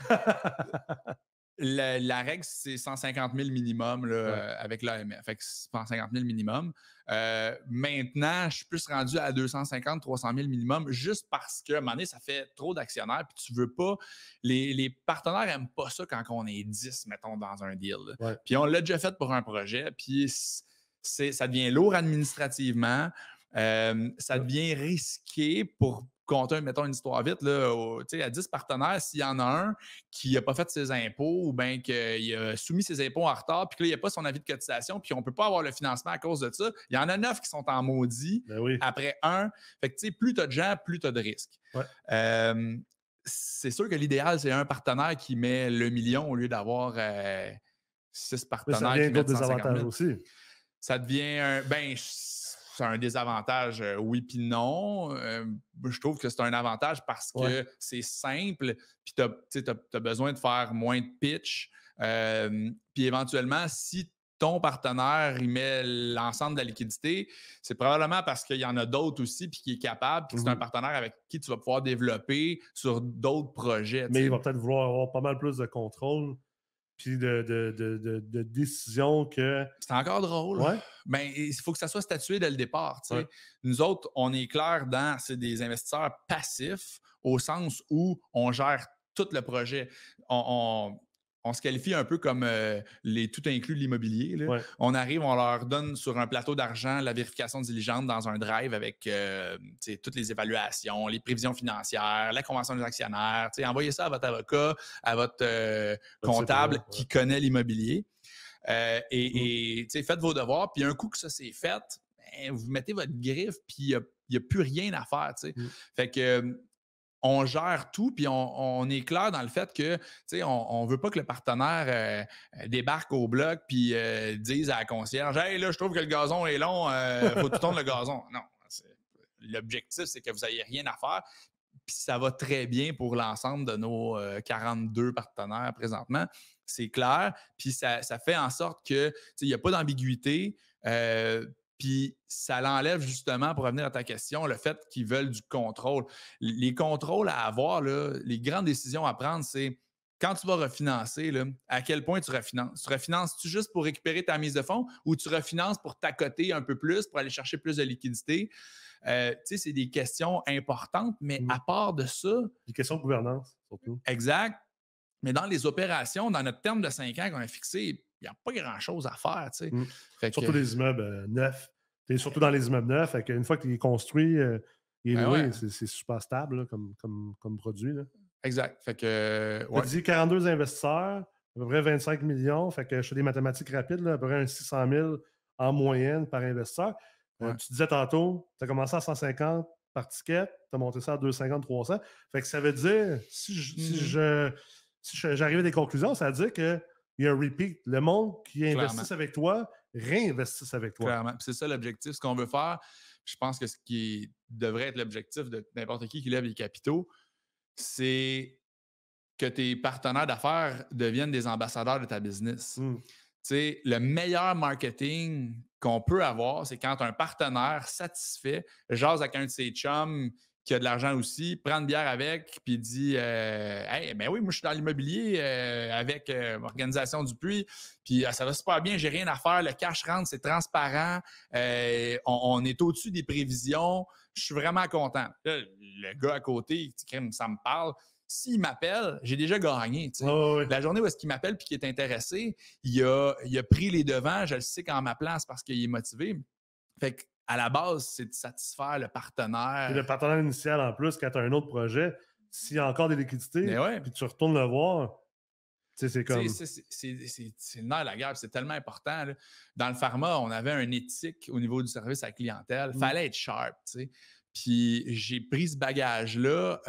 La règle, c'est 150 000 minimum là, avec l'AMF. Fait que 150 000 minimum. Maintenant, je suis plus rendu à 250 300 000 minimum juste parce qu'à un moment donné, ça fait trop d'actionnaires puis tu veux pas. Les partenaires n'aiment pas ça quand on est 10, mettons, dans un deal. Puis on l'a déjà fait pour un projet, puis ça devient lourd administrativement. Ça devient risqué pour compter, mettons, une histoire vite, là, à 10 partenaires, s'il y en a un qui n'a pas fait ses impôts ou bien qu'il a soumis ses impôts en retard puis qu'il n'a pas son avis de cotisation puis on ne peut pas avoir le financement à cause de ça, il y en a 9 qui sont en maudit après un. Fait que, plus tu as de gens, plus tu as de risques. C'est sûr que l'idéal, c'est un partenaire qui met le million au lieu d'avoir 6 partenaires qui mettent 150 000. aussi. Ça devient c'est un désavantage, oui puis non. Je trouve que c'est un avantage parce que c'est simple, puis tu as besoin de faire moins de pitch. Puis éventuellement, si ton partenaire il met l'ensemble de la liquidité, c'est probablement parce qu'il y en a d'autres aussi, puis qui est capable, puis que c'est un partenaire avec qui tu vas pouvoir développer sur d'autres projets. Mais il va peut-être vouloir avoir pas mal plus de contrôle puis de décision que... C'est encore drôle. Ouais. Ben, il faut que ça soit statué dès le départ. Ouais. Nous autres, on est clair c'est des investisseurs passifs au sens où on gère tout le projet. On se qualifie un peu comme les tout inclus de l'immobilier. Ouais. On arrive, on leur donne sur un plateau d'argent la vérification diligente dans un drive avec toutes les évaluations, les prévisions financières, la convention des actionnaires. Envoyez ça à votre avocat, à votre comptable qui connaît l'immobilier. Et faites vos devoirs. Puis un coup que ça c'est fait, ben, vous mettez votre griffe, puis il n'y a plus rien à faire. Fait que on gère tout, puis on est clair dans le fait que on ne veut pas que le partenaire débarque au bloc puis dise à la concierge « Hey, là, je trouve que le gazon est long, faut tout tourner le gazon. » Non, l'objectif, c'est que vous n'ayez rien à faire. Puis ça va très bien pour l'ensemble de nos 42 partenaires présentement. C'est clair. Puis ça fait en sorte qu'il n'y a pas d'ambiguïté. Puis ça l'enlève justement, pour revenir à ta question, le fait qu'ils veulent du contrôle. Les contrôles à avoir, là, les grandes décisions à prendre, c'est quand tu vas refinancer, là, à quel point tu refinances? Tu refinances-tu juste pour récupérer ta mise de fonds ou tu refinances pour t'accoter un peu plus, pour aller chercher plus de liquidité? C'est des questions importantes, mais à part de ça... Des questions de gouvernance, surtout. Exact. Mais dans les opérations, dans notre terme de 5 ans qu'on a fixé, il n'y a pas grand-chose à faire. Surtout les immeubles neufs. Surtout dans les immeubles neufs. Une fois qu'il est construit, il est loué, c'est super stable là, comme produit. Là. Exact. Fait que, tu dis 42 investisseurs, à peu près 25 millions. Fait que je fais des mathématiques rapides, là, à peu près 600 000 en moyenne par investisseur. Tu disais tantôt, tu as commencé à 150 par ticket, tu as monté ça à 250, 300. Fait que ça veut dire, si j'arrive à des conclusions, ça veut dire qu'il y a un repeat. Le monde qui investisse avec toi, réinvestisse avec toi. Clairement. C'est ça l'objectif. Ce qu'on veut faire, je pense que ce qui devrait être l'objectif de n'importe qui lève les capitaux, c'est que tes partenaires d'affaires deviennent des ambassadeurs de ta business. Le meilleur marketing qu'on peut avoir, c'est quand un partenaire satisfait jase avec un de ses chums qui a de l'argent aussi, prend une bière avec, puis dit hey, ben oui, moi je suis dans l'immobilier avec l'organisation du puits, puis ça va super bien, j'ai rien à faire, le cash rentre, c'est transparent, on est au-dessus des prévisions, je suis vraiment content. Là, le gars à côté, il dit, ça me parle. S'il m'appelle, j'ai déjà gagné. La journée où est-ce qu'il m'appelle et qu'il est intéressé, il a pris les devants, je le sais qu'en ma place parce qu'il est motivé. Fait qu'à la base, c'est de satisfaire le partenaire. Et le partenaire initial, en plus, quand tu as un autre projet, s'il y a encore des liquidités, puis tu retournes le voir, c'est comme... C'est le nerf de la guerre, c'est tellement important. Là. Dans le pharma, on avait une éthique au niveau du service à la clientèle. Il fallait être sharp, tu sais. Puis j'ai pris ce bagage-là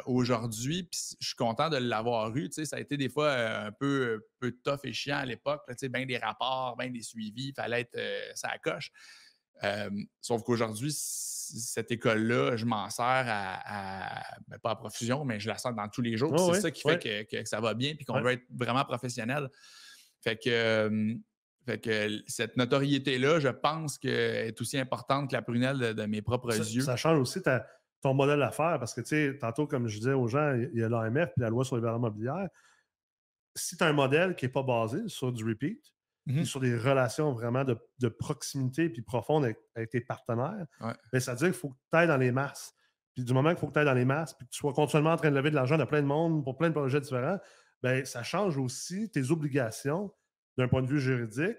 aujourd'hui, puis je suis content de l'avoir eu. Ça a été des fois un peu tough et chiant à l'époque. Bien des rapports, bien des suivis, il fallait être ça à coche. Sauf qu'aujourd'hui, cette école-là, je m'en sers pas à profusion, mais je la sers dans tous les jours. C'est ça qui fait que ça va bien puis qu'on veut être vraiment professionnel. Fait que cette notoriété-là, je pense qu'elle est aussi importante que la prunelle de mes propres yeux. Ça change aussi ton modèle d'affaires parce que, tu sais, tantôt, comme je disais aux gens, il y a l'AMF et la loi sur les valeurs mobilières. Si tu as un modèle qui n'est pas basé sur du repeat, puis sur des relations vraiment de proximité puis profondes avec tes partenaires, bien, ça veut dire qu'il faut que tu ailles dans les masses. Puis du moment qu'il faut que tu ailles dans les masses puis que tu sois continuellement en train de lever de l'argent de plein de monde pour plein de projets différents, bien, ça change aussi tes obligations d'un point de vue juridique,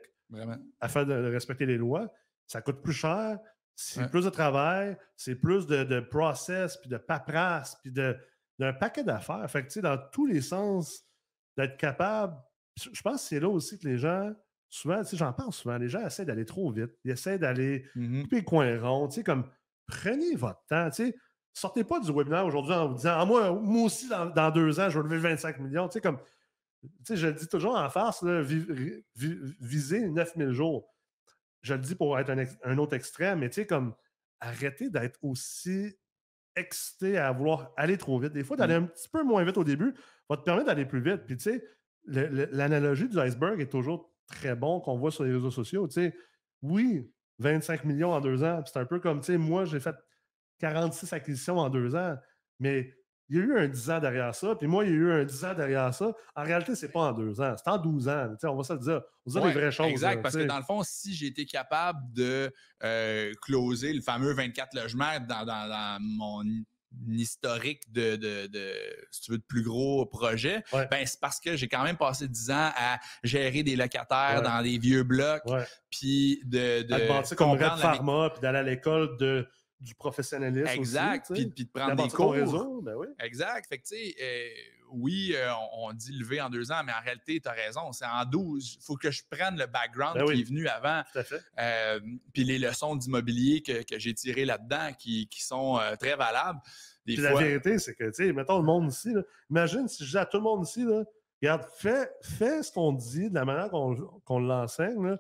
afin de respecter les lois. Ça coûte plus cher, c'est plus de travail, c'est plus de process, puis de paperasse, puis d'un paquet d'affaires. Fait que, tu sais, dans tous les sens, d'être capable... Je pense que c'est là aussi que les gens, souvent, tu sais, j'en parle souvent, les gens essaient d'aller trop vite, ils essaient d'aller couper les coins ronds, tu sais, comme, prenez votre temps, tu sais, sortez pas du webinaire aujourd'hui en vous disant « Ah, moi aussi, dans 2 ans, je vais lever 25 millions. » Tu sais, comme... Tu sais, je le dis toujours en face, là, viser 9000 jours. je le dis pour être un autre extrême, mais tu sais, comme arrêtez d'être aussi excité à vouloir aller trop vite. Des fois, d'aller un petit peu moins vite au début va te permettre d'aller plus vite. Puis tu sais, l'analogie du iceberg est toujours très bon qu'on voit sur les réseaux sociaux. Tu sais, oui, 25 millions en 2 ans. C'est un peu comme, tu sais, moi, j'ai fait 46 acquisitions en 2 ans, mais il y a eu un 10 ans derrière ça, puis moi, il y a eu un 10 ans derrière ça. En réalité, c'est pas en 2 ans, c'est en 12 ans. Tu sais, on va se le dire. On va se dire les vraies choses. Exact, là, parce que dans le fond, si j'ai été capable de closer le fameux 24 logements dans mon historique si tu veux, de plus gros projets, ben c'est parce que j'ai quand même passé 10 ans à gérer des locataires dans des vieux blocs, puis de bâtir comme Red Pharma, puis d'aller à l'école du professionnalisme exact, aussi. puis de prendre des cours. Réseau, ben oui. Exact. Fait que, tu sais, oui, on dit lever en 2 ans, mais en réalité, tu as raison. C'est en 12. Il faut que je prenne le background qui est venu avant. Tout à fait. Puis les leçons d'immobilier que j'ai tirées là-dedans qui sont très valables. Puis la vérité, c'est que, tu sais, mettons le monde ici, là, imagine si je dis à tout le monde ici, là, regarde, fais ce qu'on dit de la manière qu'on l'enseigne, là,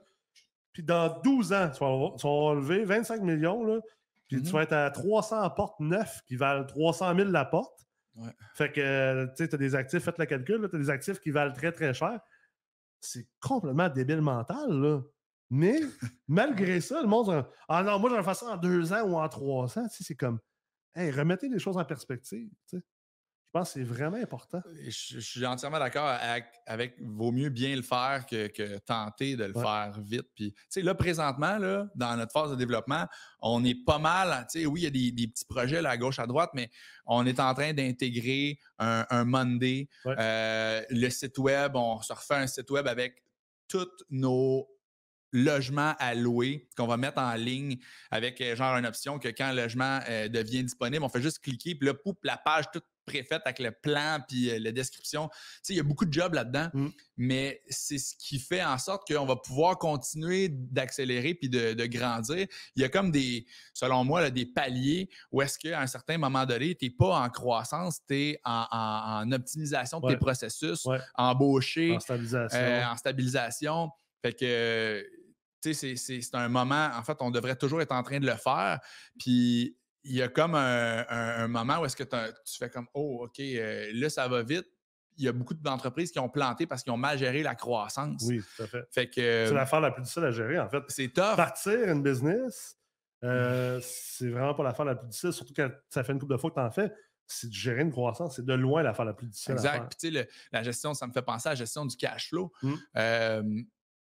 puis dans 12 ans, tu vas lever 25 millions, là, puis tu vas être à 300 portes neufs qui valent 300 000 la porte. Fait que, tu sais, tu as des actifs, faites le calcul, tu as des actifs qui valent très, très cher. C'est complètement débile mental, là. Mais malgré ça, le monde dit « Ah non, moi, je vais faire ça en 2 ans ou en 3 ans. » Tu sais, c'est comme, hey, remettez les choses en perspective, tu sais. Je pense que c'est vraiment important. Je suis entièrement d'accord avec vaut mieux bien le faire que tenter de le faire vite. Puis, tu sais, là, présentement, là, dans notre phase de développement, on est pas mal, tu sais, oui, il y a des petits projets là, à gauche, à droite, mais on est en train d'intégrer un Monday. Le site web, on se refait un site web avec tous nos logements à louer qu'on va mettre en ligne avec genre une option que quand le logement devient disponible, on fait juste cliquer, puis là, poup, la page toute préfaite avec le plan puis la description. Tu sais, il y a beaucoup de jobs là-dedans, mais c'est ce qui fait en sorte qu'on va pouvoir continuer d'accélérer puis de grandir. Il y a comme selon moi, là, des paliers où est-ce qu'à un certain moment donné, tu n'es pas en croissance, tu es en optimisation de tes processus, embauché, en stabilisation. Fait que, tu sais, c'est un moment, en fait, on devrait toujours être en train de le faire. Puis, il y a comme un moment où est-ce que tu fais comme, oh, OK, là, ça va vite. Il y a beaucoup d'entreprises qui ont planté parce qu'ils ont mal géré la croissance. Oui, tout à fait. Fait que, c'est l'affaire la plus difficile à gérer, en fait. C'est tough. Partir une business, c'est vraiment pas l'affaire la plus difficile, surtout quand ça fait une couple de fois que tu en fais. C'est de gérer une croissance. C'est de loin l'affaire la plus difficile à faire. Exact. Puis, tu sais, la gestion, ça me fait penser à la gestion du cash flow.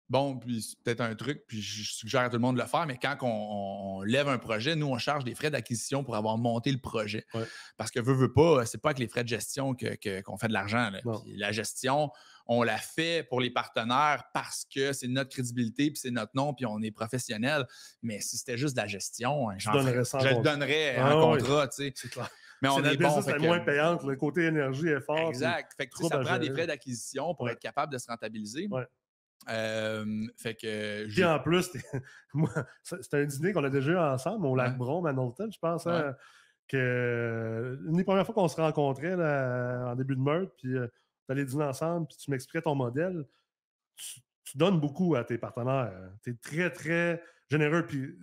Bon, puis c'est peut-être un truc, puis je suggère à tout le monde de le faire, mais quand on lève un projet, nous, on charge des frais d'acquisition pour avoir monté le projet. Parce que veut pas, c'est pas avec les frais de gestion qu'on fait de l'argent. La gestion, on la fait pour les partenaires parce que c'est notre crédibilité, puis c'est notre nom, puis on est professionnel. Mais si c'était juste de la gestion, je le donnerais en contrat, tu sais. C'est clair. Mais on est bon. C'est moins payante. Le côté énergie est fort. Exact. Fait que ça prend des frais d'acquisition pour être capable de se rentabiliser. Fait que puis en plus, c'était un dîner qu'on a déjà eu ensemble au Lac Brome à Knowlton, je pense. Que une des premières fois qu'on se rencontrait là, en début de meurtre, puis tu allais dîner ensemble, puis tu m'expliquais ton modèle. Tu donnes beaucoup à tes partenaires. Tu es très, très généreux. Puis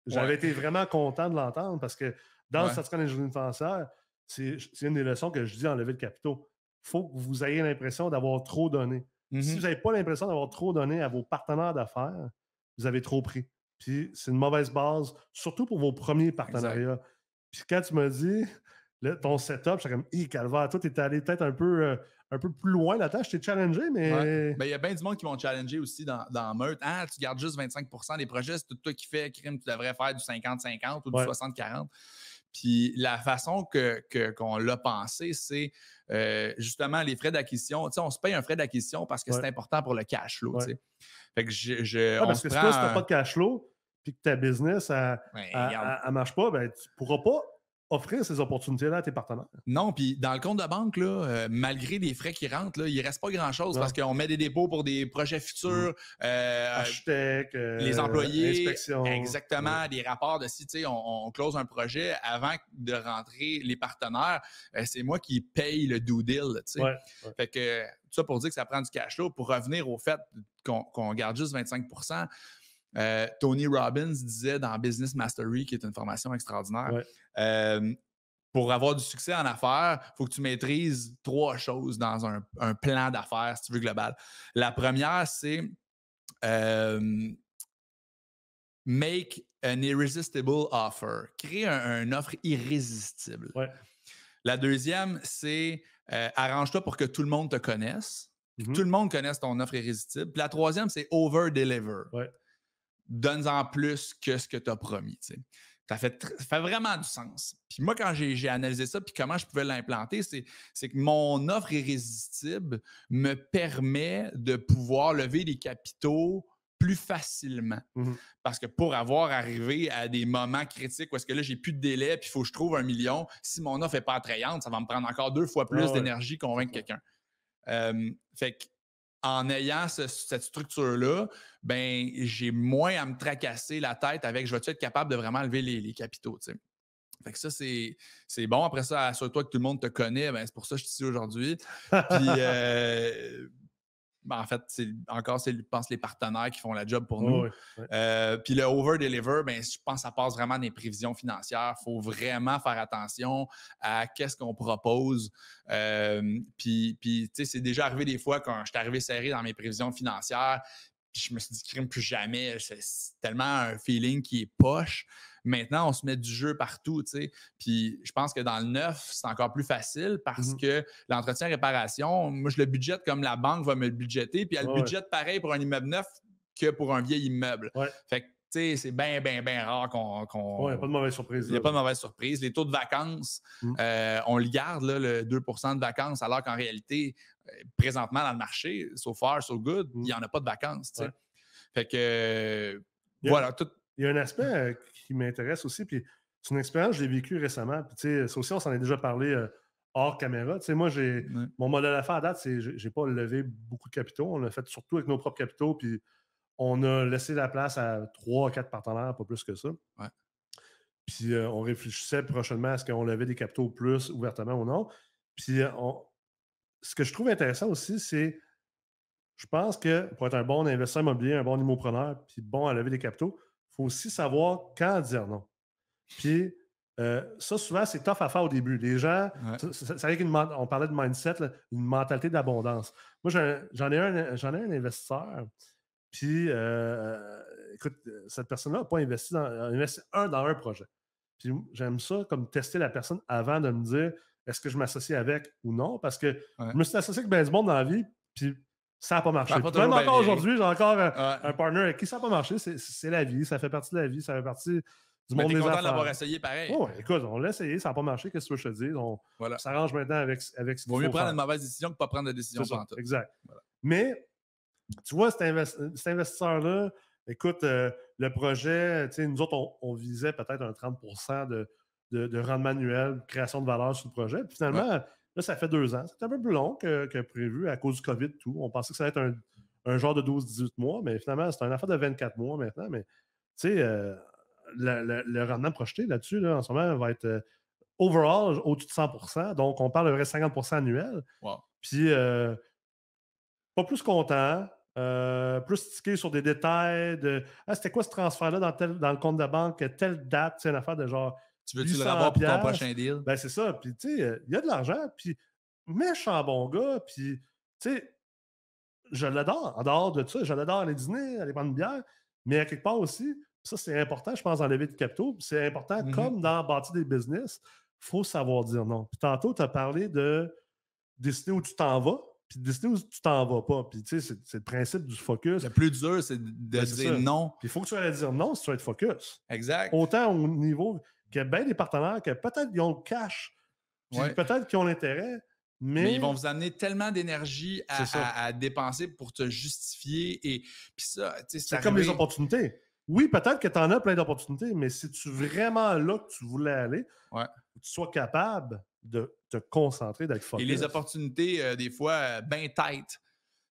j'avais été vraiment content de l'entendre parce que dans le certificat d'ingénierie financière, c'est une des leçons que je dis en levée de capitaux. Il faut que vous ayez l'impression d'avoir trop donné. Si vous n'avez pas l'impression d'avoir trop donné à vos partenaires d'affaires, vous avez trop pris. Puis c'est une mauvaise base, surtout pour vos premiers partenariats. Exact. Puis quand tu m'as dit ton setup, j'étais comme, calvaire, toi, tu es allé peut-être un peu plus loin là-dedans. Je t'ai challengé, mais. Ben, il y a bien du monde qui vont challenger aussi dans Meurthe. Ah, tu gardes juste 25% des projets, c'est tout toi qui fais crime, tu devrais faire du 50-50 ou du 60-40. Puis la façon qu'on l'a pensé, c'est justement les frais d'acquisition. Tu sais, on se paye un frais d'acquisition parce que c'est important pour le cash flow. Tu sais. Fait que parce que si tu n'as pas de cash flow puis que ta business ne marche pas, ben, tu ne pourras pas offrir ces opportunités-là à tes partenaires. Non, puis dans le compte de banque, là, malgré les frais qui rentrent, là, il ne reste pas grand-chose parce qu'on met des dépôts pour des projets futurs. Architecte, les employés. Inspection. Exactement, des rapports de si on close un projet avant de rentrer les partenaires. C'est moi qui paye le due deal. Fait que tout ça pour dire que ça prend du cash flow. Pour revenir au fait qu'on garde juste 25%, Tony Robbins disait dans Business Mastery, qui est une formation extraordinaire, pour avoir du succès en affaires, il faut que tu maîtrises 3 choses dans un plan d'affaires, si tu veux, global. La première, c'est make an irresistible offer. Créer une offre irrésistible. Ouais. La deuxième, c'est arrange-toi pour que tout le monde te connaisse. Que tout le monde connaisse ton offre irrésistible. Puis la troisième, c'est over-deliver. Ouais. Donne-en plus que ce que tu as promis. Tu sais. Ça fait vraiment du sens. Puis moi, quand j'ai analysé ça, puis comment je pouvais l'implanter, c'est que mon offre irrésistible me permet de pouvoir lever des capitaux plus facilement. Parce que pour arrivé à des moments critiques où est-ce que là, j'ai plus de délai puis il faut que je trouve 1 million, si mon offre n'est pas attrayante, ça va me prendre encore 2 fois plus d'énergie convaincre quelqu'un. Fait qu'en ayant cette structure-là, ben, j'ai moins à me tracasser la tête avec je vais-tu être capable de vraiment lever les capitaux, tu sais. Fait que ça, c'est bon. Après ça, assure-toi que tout le monde te connaît. Ben, c'est pour ça que je suis ici aujourd'hui. Puis, ben, en fait, je pense, les partenaires qui font la job pour nous. Puis le over-deliver, ben, je pense que ça passe vraiment des prévisions financières. Il faut vraiment faire attention à qu'est-ce qu'on propose. Puis tu sais, c'est déjà arrivé des fois quand je suis arrivé serré dans mes prévisions financières, puis je me suis dit, crime, plus jamais. C'est tellement un feeling qui est poche. Maintenant, on se met du jeu partout, tu sais. Puis je pense que dans le neuf, c'est encore plus facile parce que l'entretien-réparation, moi, je le budgète comme la banque va me le budgéter, puis elle le budgète pareil pour un immeuble neuf que pour un vieil immeuble. Fait que, tu sais, c'est bien rare qu'on... Il n'y a pas de mauvaise surprise. Il n'y a pas de mauvaise surprise. Les taux de vacances, on le garde, là, le 2 % de vacances, alors qu'en réalité, présentement, dans le marché, so far, so good, il n'y en a pas de vacances, tu sais. Fait que, voilà, tout... Il y a un aspect qui m'intéresse aussi, puis c'est une expérience que j'ai vécue récemment. Puis, tu sais, ça aussi, on s'en est déjà parlé hors caméra. Tu sais, moi, mon modèle d'affaires à date, c'est que je n'ai pas levé beaucoup de capitaux. On l'a fait surtout avec nos propres capitaux, puis on a laissé la place à 3 ou 4 partenaires, pas plus que ça. Puis, on réfléchissait prochainement à ce qu'on levait des capitaux plus ouvertement ou non. Puis, ce que je trouve intéressant aussi, c'est je pense que pour être un bon investisseur immobilier, un bon immopreneur, puis bon à lever des capitaux, il faut aussi savoir quand dire non. Puis ça, souvent, c'est tough à faire au début. Les gens, c'est vrai on parlait de mindset, là, une mentalité d'abondance. Moi, j'en ai un investisseur, puis écoute, cette personne-là n'a pas investi dans un projet. Puis j'aime ça comme tester la personne avant de me dire est-ce que je m'associe avec ou non, parce que je me suis associé avec bien du monde dans la vie, puis ça n'a pas marché. Même encore aujourd'hui, j'ai encore un partner avec qui ça n'a pas marché. C'est la vie, ça fait partie de la vie, ça fait partie du monde des affaires. Mais t'es content de l'avoir essayé pareil. Écoute, on l'a essayé, ça n'a pas marché. Qu'est-ce que tu veux que je te dise? On s'arrange maintenant avec ce qu'il faut. Vaut mieux prendre une mauvaise décision que de ne pas prendre de décision. Exact. Voilà. Mais, tu vois, cet investisseur-là, écoute, le projet, tu sais, nous autres, on visait peut-être un 30 % de rendement annuel, création de valeur sur le projet. Puis finalement, là, ça fait 2 ans. C'est un peu plus long que prévu à cause du COVID et tout. On pensait que ça allait être un genre de 12-18 mois, mais finalement, c'est une affaire de 24 mois maintenant. Mais, tu sais, le rendement projeté là-dessus, là, en ce moment, va être overall au-dessus de 100 %. Donc, on parle de vrai 50 % annuel. Puis, pas plus content. Plus tiqué sur des détails de c'était quoi ce transfert-là dans le compte de banque, telle date, c'est une affaire de genre. Tu veux-tu le revoir pour ton prochain deal? Ben, c'est ça. Puis, tu sais, il y a de l'argent, puis méchant bon gars, puis, tu sais, je l'adore. En dehors de ça, je l'adore aller dîner, aller prendre une bière, mais à quelque part aussi, ça, c'est important, je pense, dans lever de capitaux, puis c'est important, comme dans bâtir des business, il faut savoir dire non. Puis tantôt, tu as parlé de décider où tu t'en vas, puis décider où tu t'en vas pas. Puis, tu sais, c'est le principe du focus. Le plus dur, c'est de dire non. Puis, il faut que tu ailles dire non si tu veux être focus. Exact. Autant au niveau qu'il y a bien des partenaires que peut-être qu'ils ont le cash, puis peut-être qu'ils ont l'intérêt, mais ils vont vous amener tellement d'énergie à dépenser pour te justifier. Et puis ça, c'est comme les opportunités. Oui, peut-être que tu en as plein d'opportunités, mais si tu es vraiment là que tu voulais aller, faut que tu sois capable de te concentrer, d'être focus. Et les opportunités, des fois, bien tight.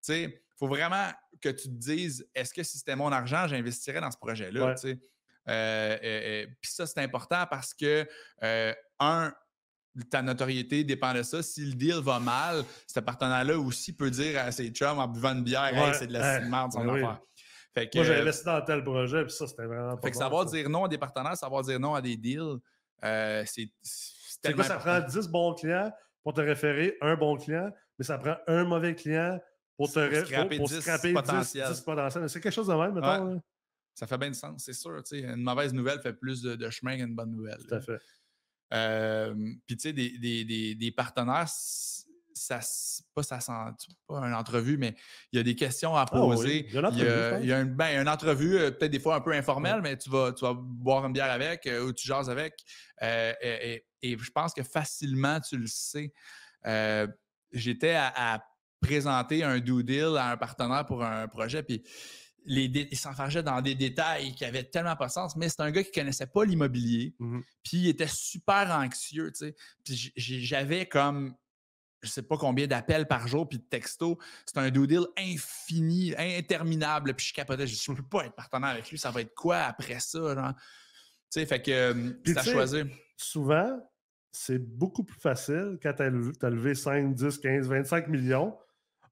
Il faut vraiment que tu te dises, est-ce que si c'était mon argent, j'investirais dans ce projet-là? Puis ça, c'est important parce que, ta notoriété dépend de ça. Si le deal va mal, ce partenaire-là aussi peut dire à ses chums en buvant une bière, hey, c'est de la merde son affaire. Fait que, Moi, j'ai investi dans tel projet, puis ça, c'était vraiment pas fait que bon, savoir ça. dire non à des partenaires, savoir dire non à des deals, c'est C'est tellement quoi, ça important. prend 10 bons clients pour te référer un bon client, mais ça prend un mauvais client pour Scraper 10 scraper 10 potentiels. potentiels. C'est quelque chose de même, Ouais, mettons. Là. ça fait bien de sens, c'est sûr. Une mauvaise nouvelle fait plus de chemin qu'une bonne nouvelle. Tout à fait. Puis, tu sais, des partenaires, pas une entrevue, mais il y a des questions à Ah oui, poser. il y a une entrevue, je pense. Il y a une entrevue, peut-être des fois un peu informelle, Ouais. mais tu vas boire une bière avec ou tu jases avec. Et je pense que facilement, tu le sais. J'étais à présenter un due deal à un partenaire pour un projet, puis il s'enfargeait dans des détails qui avaient tellement pas de sens, mais c'est un gars qui connaissait pas l'immobilier, Mhm. puis il était super anxieux, tu sais. Puis j'avais comme, je sais pas combien d'appels par jour, puis de textos. C'est un due deal infini, interminable, puis je capotais, je peux pas être partenaire avec lui, ça va être quoi après ça, genre? Tu sais, fait que Puis, c'est à tu sais, choisir. souvent, c'est beaucoup plus facile quand tu as levé 5, 10, 15, 25 millions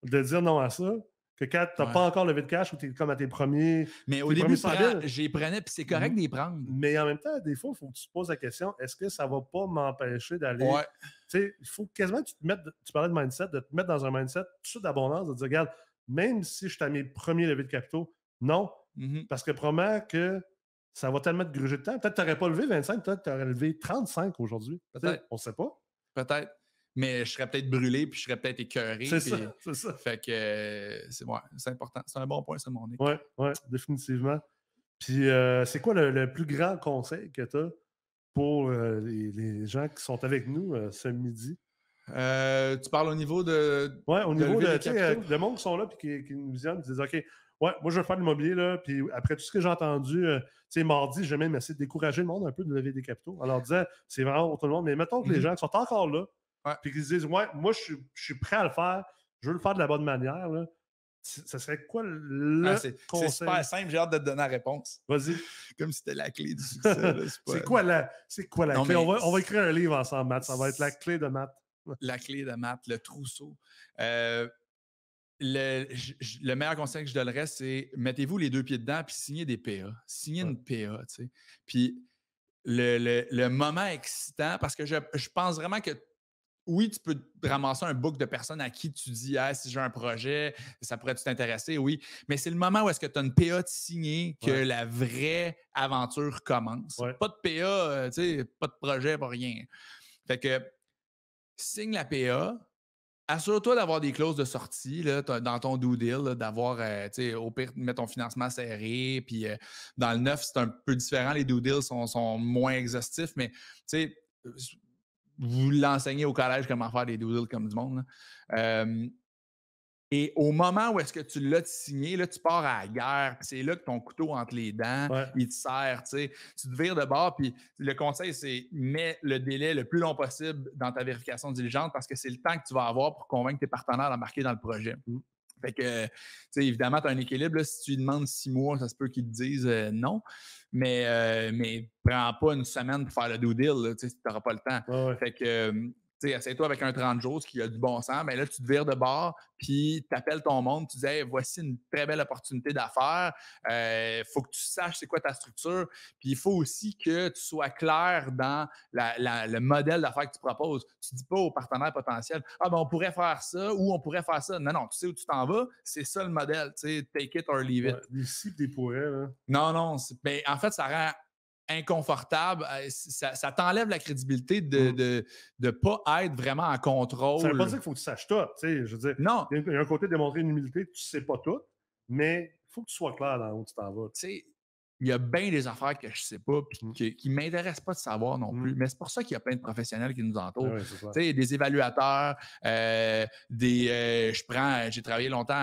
de dire non à ça que quand tu n'as Ouais. pas encore levé de cash ou tu es comme à tes premiers Mais au tes début, premiers 100 000. j'y prenais, puis c'est correct d'y prendre. Mais en même temps, des fois, il faut que tu te poses la question, est-ce que ça ne va pas m'empêcher d'aller... Ouais. Tu sais, il faut quasiment que tu te mettes... Tu parlais de mindset, de te mettre dans un mindset tout de suite d'abondance, de te dire, regarde, même si je suis à mes premiers levées de capitaux, non, parce que probablement que ça va tellement te gruger de temps. Peut-être que tu n'aurais pas levé 25, peut-être que tu aurais levé 35 aujourd'hui. Peut-être. On ne sait pas. Peut-être. Mais je serais peut-être brûlé, puis je serais peut-être écœuré. C'est ça, c'est ça. Fait que c'est important. C'est un bon point, ça, mon nez. Oui, définitivement. Puis, c'est quoi le plus grand conseil que tu as pour les gens qui sont avec nous ce midi? Tu parles au niveau de. Oui, au niveau lever de, des tu sais, capitaux? le monde qui sont là et qui nous visionnent, qui disent OK, ouais, moi je veux faire de l'immobilier, là, puis après tout ce que j'ai entendu, tu sais, mardi, j'ai même essayé de décourager le monde un peu de lever des capitaux en leur disant c'est vraiment pour tout le monde, mais mettons que les gens qui sont encore là, puis qui se disent ouais, moi je suis prêt à le faire, je veux le faire de la bonne manière, là. Ça serait quoi le conseil? C'est super simple, j'ai hâte de te donner la réponse. Vas-y. Comme si c'était la clé du succès. C'est quoi la Non, clé? mais On va écrire un livre ensemble, Matt. Ça va être la clé de Matt. la clé de Matt, le trousseau. Le meilleur conseil que je donnerais, c'est mettez-vous les deux pieds dedans puis signez des PA. Signez une PA, tu sais. Puis le moment excitant, parce que je pense vraiment que oui, tu peux te ramasser un book de personnes à qui tu dis ah, si j'ai un projet, ça pourrait t'intéresser, oui. Mais c'est le moment où est-ce que tu as une PA de signer que la vraie aventure commence. Ouais. Pas de PA, tu sais, pas de projet, pas rien. Fait que signe la PA. Assure-toi d'avoir des clauses de sortie là, dans ton due deal, là, d'avoir, au pire, mettre ton financement serré. Puis dans le neuf, c'est un peu différent. Les due deals sont moins exhaustifs, mais vous l'enseignez au collège comment faire des due deals comme du monde. Et au moment où est-ce que tu l'as signé, là, tu pars à la guerre, c'est là que ton couteau entre les dents, il te sert, tu te vires de bord, puis le conseil, c'est mets le délai le plus long possible dans ta vérification diligente parce que c'est le temps que tu vas avoir pour convaincre tes partenaires d'embarquer dans le projet. Fait que, évidemment, tu as un équilibre. Là, si tu lui demandes 6 mois, ça se peut qu'ils te disent non. Mais prends pas une semaine pour faire le due deal. Tu n'auras pas le temps. Fait que, essaie-toi avec un 30 jours, ce qui a du bon sens. Mais là, tu te vires de bord, puis tu appelles ton monde, tu dis hey, voici une très belle opportunité d'affaires. Faut que tu saches c'est quoi ta structure. Puis il faut aussi que tu sois clair dans le modèle d'affaires que tu proposes. Tu ne dis pas aux partenaires potentiels ah, ben on pourrait faire ça ou on pourrait faire ça. Non, non, tu sais où tu t'en vas, c'est ça le modèle. Take it or leave it. Des si des pourrais. Là. Non. Ben, en fait, ça rend inconfortable. Ça t'enlève la crédibilité de ne pas être vraiment en contrôle. Ça ne veut pas dire qu'il faut que tu saches tout. Je veux dire, non. Il y a un côté de démontrer une humilité que tu ne sais pas tout, mais il faut que tu sois clair dans où tu t'en vas. Il y a bien des affaires que je ne sais pas et qui ne m'intéressent pas de savoir non plus. Mais c'est pour ça qu'il y a plein de professionnels qui nous entourent. Des évaluateurs, j'ai travaillé longtemps,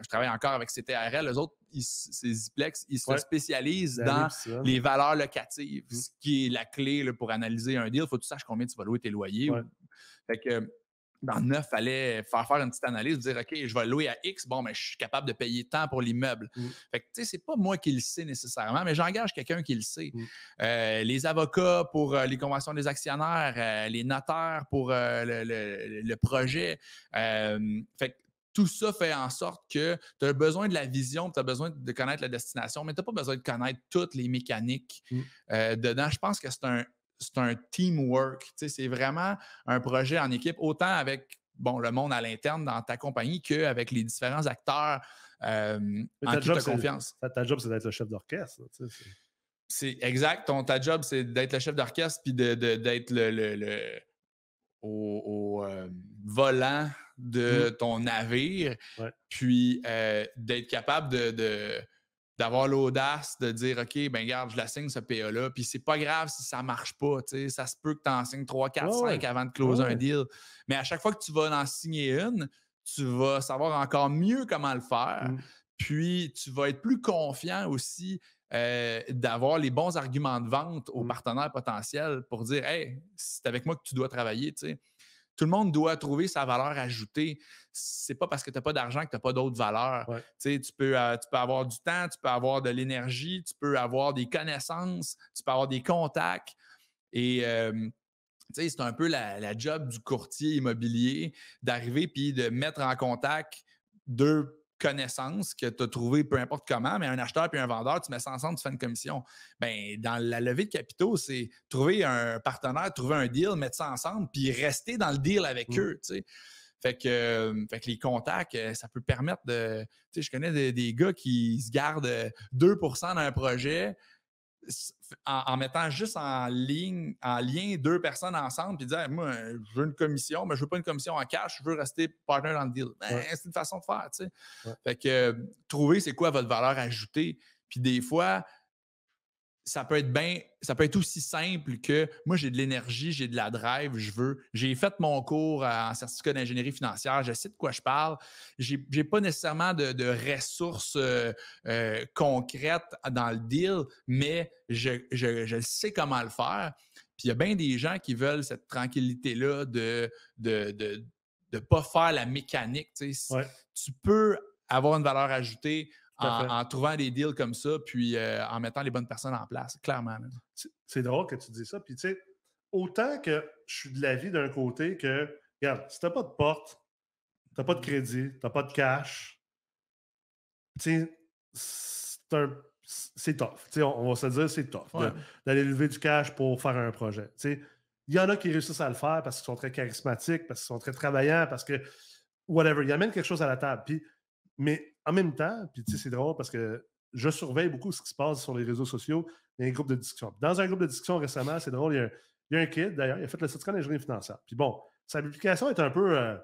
je travaille encore avec CTRL. Eux autres, ces Ziplex, ils se spécialisent dans les valeurs locatives, ce qui est la clé là, pour analyser un deal. Il faut que tu saches combien tu vas louer tes loyers. Fait que dans le neuf, il fallait faire une petite analyse, dire OK, je vais louer à X, bon, mais je suis capable de payer tant pour l'immeuble. Fait que, tu sais, c'est pas moi qui le sais nécessairement, mais j'engage quelqu'un qui le sait. Les avocats pour les conventions des actionnaires, les notaires pour le projet. Fait que tout ça fait en sorte que tu as besoin de la vision, tu as besoin de connaître la destination, mais tu n'as pas besoin de connaître toutes les mécaniques dedans. Je pense que c'est un teamwork. C'est vraiment un projet en équipe, autant avec le monde à l'interne dans ta compagnie qu'avec les différents acteurs en qui tu as confiance. Ta job, c'est d'être le chef d'orchestre. C'est exact. Ta job, c'est d'être le chef d'orchestre puis d'être au volant de ton navire, puis d'être capable d'avoir l'audace de dire OK, ben regarde, je la signe ce PA-là, puis c'est pas grave si ça marche pas. Ça se peut que tu en signes 3, 4, 5 avant de closer un deal. Mais à chaque fois que tu vas en signer une, tu vas savoir encore mieux comment le faire. Puis tu vas être plus confiant aussi d'avoir les bons arguments de vente aux partenaires potentiels pour dire hey, c'est avec moi que tu dois travailler. Tout le monde doit trouver sa valeur ajoutée. C'est pas parce que tu n'as pas d'argent que tu n'as pas d'autres valeurs. Tu peux avoir du temps, tu peux avoir de l'énergie, tu peux avoir des connaissances, tu peux avoir des contacts. Et c'est un peu la job du courtier immobilier d'arriver puis de mettre en contact deux connaissances que tu as trouvées peu importe comment, mais un acheteur puis un vendeur, tu mets ça ensemble, tu fais une commission. Ben, dans la levée de capitaux, c'est trouver un partenaire, trouver un deal, mettre ça ensemble, puis rester dans le deal avec eux. Fait que les contacts, ça peut permettre de... Je connais des gars qui se gardent 2% d'un projet en mettant juste en lien deux personnes ensemble puis dire moi, je veux une commission, mais je veux pas une commission en cash, je veux rester partner dans le deal. Ben, c'est une façon de faire, tu sais. Fait que trouver c'est quoi votre valeur ajoutée. Puis des fois, ça peut être aussi simple que moi, j'ai de l'énergie, j'ai de la drive, j'ai fait mon cours en certificat d'ingénierie financière, je sais de quoi je parle. J'ai pas nécessairement de ressources concrètes dans le deal, mais je sais comment le faire. Puis il y a bien des gens qui veulent cette tranquillité-là de pas faire la mécanique. Tu peux avoir une valeur ajoutée en trouvant des deals comme ça, puis en mettant les bonnes personnes en place, clairement. C'est drôle que tu dis ça. Puis, tu sais, autant que je suis de l'avis d'un côté que, regarde, si tu n'as pas de porte, tu n'as pas de crédit, tu n'as pas de cash, tu sais, c'est tough. On va se dire c'est tough d'aller lever du cash pour faire un projet. Il y en a qui réussissent à le faire parce qu'ils sont très charismatiques, parce qu'ils sont très travaillants, parce que, whatever, ils amènent quelque chose à la table. Mais en même temps, puis c'est drôle parce que je surveille beaucoup ce qui se passe sur les réseaux sociaux, dans les groupes de discussion. Dans un groupe de discussion récemment, c'est drôle, il y a un kid, d'ailleurs, il a fait le certificat d'ingénierie financière. Puis bon, sa publication est un peu...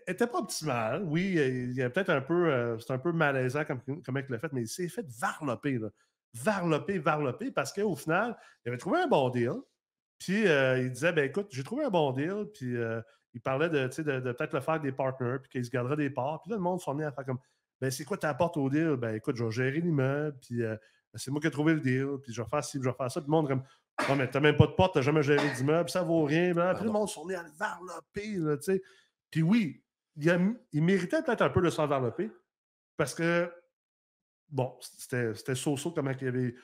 était pas optimale. Oui, il y a peut-être un peu... c'est un peu malaisant comme il l'a fait, mais il s'est fait varloper, là. Varloper, parce qu'au final, il avait trouvé un bon deal. Puis il disait, ben écoute, j'ai trouvé un bon deal, puis il parlait de peut-être le faire avec des partners, puis qu'il se gardera des parts. Puis là, le monde s'en est à faire comme, ben c'est quoi tu apportes au deal? Ben écoute, je vais gérer l'immeuble, puis c'est moi qui ai trouvé le deal, puis je vais faire ci, puis je vais faire ça. Puis le monde comme, non, mais t'as même pas de porte, t'as jamais géré d'immeuble, ça vaut rien. Puis le monde s'en est à le varloper, là, tu sais. Puis oui, il méritait peut-être un peu de s'en varloper, parce que, bon, c'était so-so comment il y avait...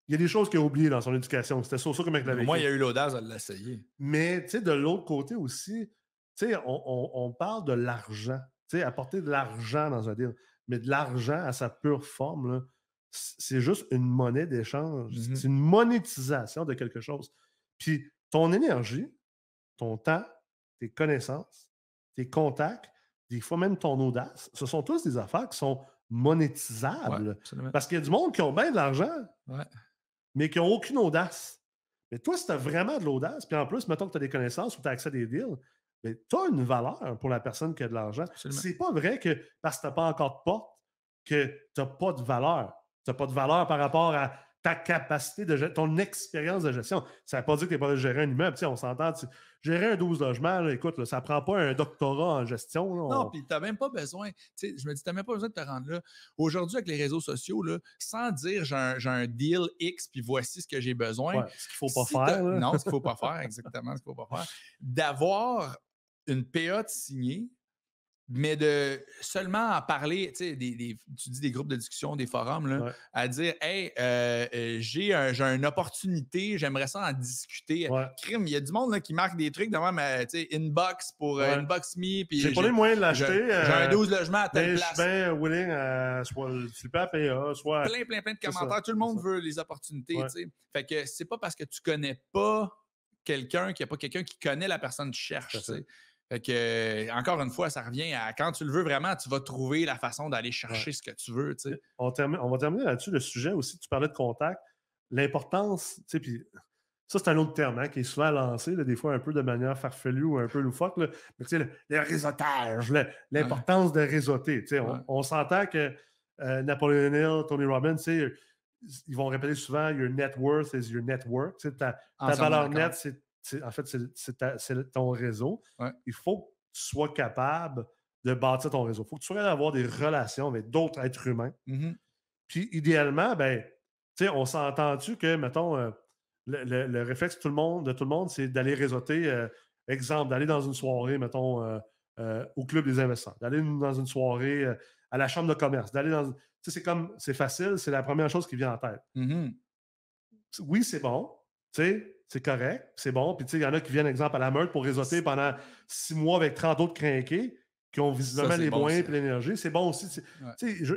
Il y a des choses qu'il a oubliées dans son éducation. C'était so-so comme il l'avait fait. Moi, il a eu l'audace de l'essayer. Mais, tu sais, de l'autre côté aussi, tu sais, on parle de l'argent. Tu sais, apporter de l'argent dans un deal. Mais de l'argent à sa pure forme, là, c'est juste une monnaie d'échange. C'est une monétisation de quelque chose. Puis, ton énergie, ton temps, tes connaissances, tes contacts, des fois même ton audace, ce sont tous des affaires qui sont monétisables. Parce qu'il y a du monde qui ont bien de l'argent, mais qui n'ont aucune audace. Mais toi, si tu as vraiment de l'audace, puis en plus, mettons que tu as des connaissances ou tu as accès à des deals, tu as une valeur pour la personne qui a de l'argent. C'est pas vrai que parce que tu n'as pas encore de porte, que tu n'as pas de valeur. Tu n'as pas de valeur par rapport à ta capacité de ton expérience de gestion. Ça ne veut pas dire que tu n'es pas de gérer un immeuble. On s'entend. Gérer un 12 logements, là, écoute, là, ça ne prend pas un doctorat en gestion. Là, non, puis tu n'as même pas besoin. Je me dis, tu n'as même pas besoin de te rendre là. Aujourd'hui, avec les réseaux sociaux, là, sans dire j'ai un deal X, puis voici ce que j'ai besoin. Ce qu'il ne faut pas faire. Non, ce qu'il ne faut pas faire, exactement ce qu'il ne faut pas faire. D'avoir une PA de signer, Mais de seulement en parler, tu sais, tu dis des groupes de discussion, des forums, là, Ouais. à dire Hey, j'ai une opportunité, j'aimerais ça en discuter. Ouais. Crime, il y a du monde là, qui marque des trucs de même, tu sais, inbox pour Ouais. inbox me, J'ai puis pas les moyens de l'acheter. j'ai un 12 logements à telle mais je suis place. bien willing à soit le flipper à PA, soit. Plein de C'est ça, commentaires. Tout le monde c'est ça. veut les opportunités, Ouais. tu sais. Fait que c'est pas parce que tu connais pas quelqu'un qu'il n'y a pas quelqu'un qui connaît la personne que tu Tout à cherches, tu fait. sais. Fait que, encore une fois, ça revient à quand tu le veux vraiment, tu vas trouver la façon d'aller Ouais. chercher ce que tu veux, tu sais. On va terminer là-dessus, le sujet aussi. Tu parlais de contact. L'importance, tu sais, puis ça, c'est un autre terme hein, qui est souvent lancé, là, des fois un peu de manière farfelue ou un peu loufoque. Là. Mais tu sais, le réseautage, Ouais, l'importance de réseauter. Tu sais, ouais. on s'entend que Napoleon Hill, Tony Robbins, tu sais, ils vont répéter souvent Your net worth is your network. Tu sais, ta Entièrement valeur d'accord. nette, en fait, c'est ton réseau. Ouais. Il faut que tu sois capable de bâtir ton réseau. Il faut que tu sois capable d'avoir des relations avec d'autres êtres humains. Mhm. Puis idéalement, ben, tu sais, on s'entend-tu que, mettons, le réflexe de tout le monde, c'est d'aller réseauter, exemple, d'aller dans une soirée, mettons, au club des investisseurs, d'aller dans une soirée à la chambre de commerce, d'aller dans. Tu sais, c'est comme, c'est facile, c'est la première chose qui vient en tête. Mhm. Oui, c'est bon, tu sais, c'est correct, c'est bon. Puis, tu sais, il y en a qui viennent, exemple, à la meute pour réseauter pendant 6 mois avec 30 autres crinqués qui ont visiblement Ça, c'est les bon moyens aussi. et l'énergie. C'est bon aussi. Ouais. Tu sais,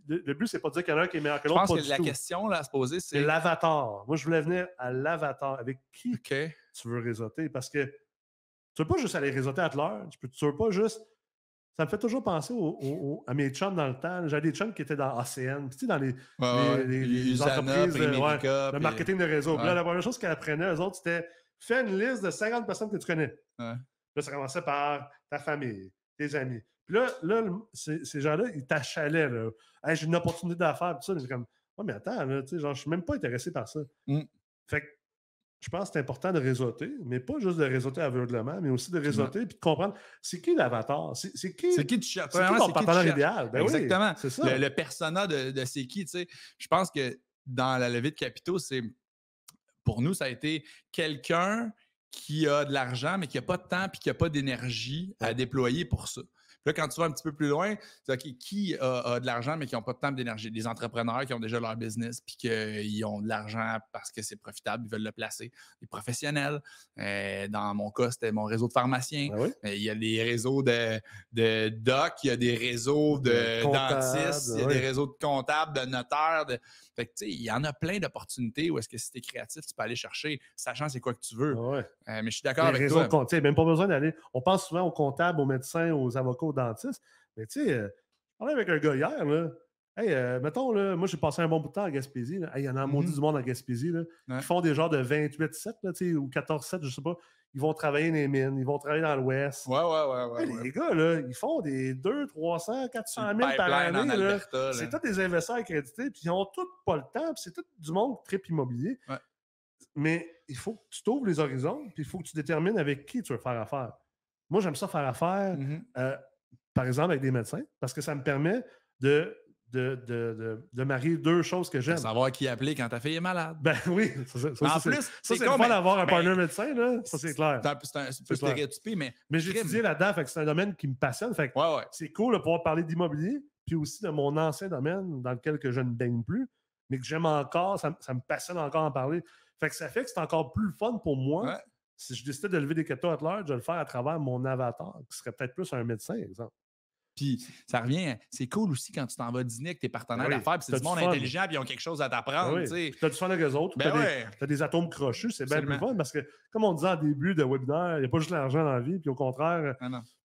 le but, c'est pas de dire qu'il y en a un qui est meilleur que Je l'autre, pense pas que du la tout. question là, à se poser, C'est c'est l'avatar. Moi, je voulais venir à l'avatar. Avec qui OK. tu veux réseauter? Parce que tu veux pas juste aller réseauter à l'heure. Tu veux pas juste. Ça me fait toujours penser à mes chums dans le temps. J'avais des chums qui étaient dans ACN, tu sais, dans Ouais. les Usana, entreprises, ouais, Primerica, le puis marketing de réseau. Puis là, ouais. la première chose qu'ils apprenaient, eux autres, c'était fais une liste de 50 personnes que tu connais. Ouais. Là, ça commençait par ta famille, tes amis. Puis là ces gens-là, ils t'achalaient. Là. Hey, j'ai une opportunité d'affaires, tout ça. Mais c'est comme, ouais, mais attends, là, tu sais, genre, je suis même pas intéressé par ça. Mm. Fait que je pense que c'est important de réseauter, mais pas juste de réseauter aveuglement, mais aussi de Absolument. réseauter et de comprendre c'est qui l'avatar, c'est qui, C'est qui tu cherches? c'est qui Premièrement, ton c'est qui tu partenaire cherches? idéal. Ben oui, Exactement. c'est ça. Le persona de c'est qui, tu sais. Je pense que dans la levée de capitaux, c'est pour nous, ça a été quelqu'un qui a de l'argent, mais qui n'a pas de temps et qui n'a pas d'énergie à Ouais. déployer pour ça. Puis là, quand tu vas un petit peu plus loin, c'est OK, qui a de l'argent, mais qui n'ont pas de temps et d'énergie? Des entrepreneurs qui ont déjà leur business puis qu'ils ont de l'argent parce que c'est profitable, ils veulent le placer. Des professionnels. Dans mon cas, c'était mon réseau de pharmaciens. Ben oui. Il y a des réseaux de doc, il y a des réseaux de Comptable, dentistes, il y a oui. des réseaux de comptables, de notaires. Fait que, tu sais, il y en a plein d'opportunités où est-ce que si tu es créatif, tu peux aller chercher, sachant c'est quoi que tu veux. Ah ouais. Mais je suis d'accord Les avec réseaux toi. de tu sais, même pas besoin d'aller. On pense souvent aux comptables, aux médecins, aux avocats, aux dentistes. Mais tu sais, je parlais avec un gars hier, là. Hey, mettons, là, moi, j'ai passé un bon bout de temps à Gaspésie. Là. Hey, il y en a un maudit du monde à Gaspésie, là, Ouais. qui font des genres de 28-7, là, tu sais, ou 14-7, je sais pas. Ils vont travailler dans les mines, ils vont travailler dans l'Ouest. Ouais. Hey, les gars, là, ils font des 200, 300, 400 000 par Pipeline en année. Là. Alberta. C'est Là. tous des investisseurs accrédités, puis ils n'ont tous pas le temps, puis c'est tout du monde trip immobilier. Ouais. Mais il faut que tu t'ouvres les horizons, puis il faut que tu détermines avec qui tu veux faire affaire. Moi, j'aime ça faire affaire, par exemple, avec des médecins, parce que ça me permet de marier deux choses que De j'aime. savoir qui appeler quand ta fille est malade. Ben oui, En plus, c'est le fun d'avoir un partner médecin, là. Ça, c'est clair. C'est un peu stéréotypé, mais j'ai étudié là-dedans, fait que c'est un domaine qui me passionne. Fait que c'est cool de pouvoir parler d'immobilier, puis aussi de mon ancien domaine dans lequel que je ne baigne plus, mais que j'aime encore, ça me passionne encore en parler. Fait que ça fait que c'est encore plus fun pour moi. Ouais. Si je décidais de lever des capitaux à l'heure, je vais le faire à travers mon avatar, qui serait peut-être plus un médecin, exemple. Puis ça revient, c'est cool aussi quand tu t'en vas dîner avec tes partenaires d'affaires, puis c'est du monde intelligent, puis ils ont quelque chose à t'apprendre. Tu as du fun avec eux autres, tu as des atomes crochus, c'est bien plus fun parce que, comme on disait en début de webinaire, il n'y a pas juste l'argent dans la vie, puis au contraire,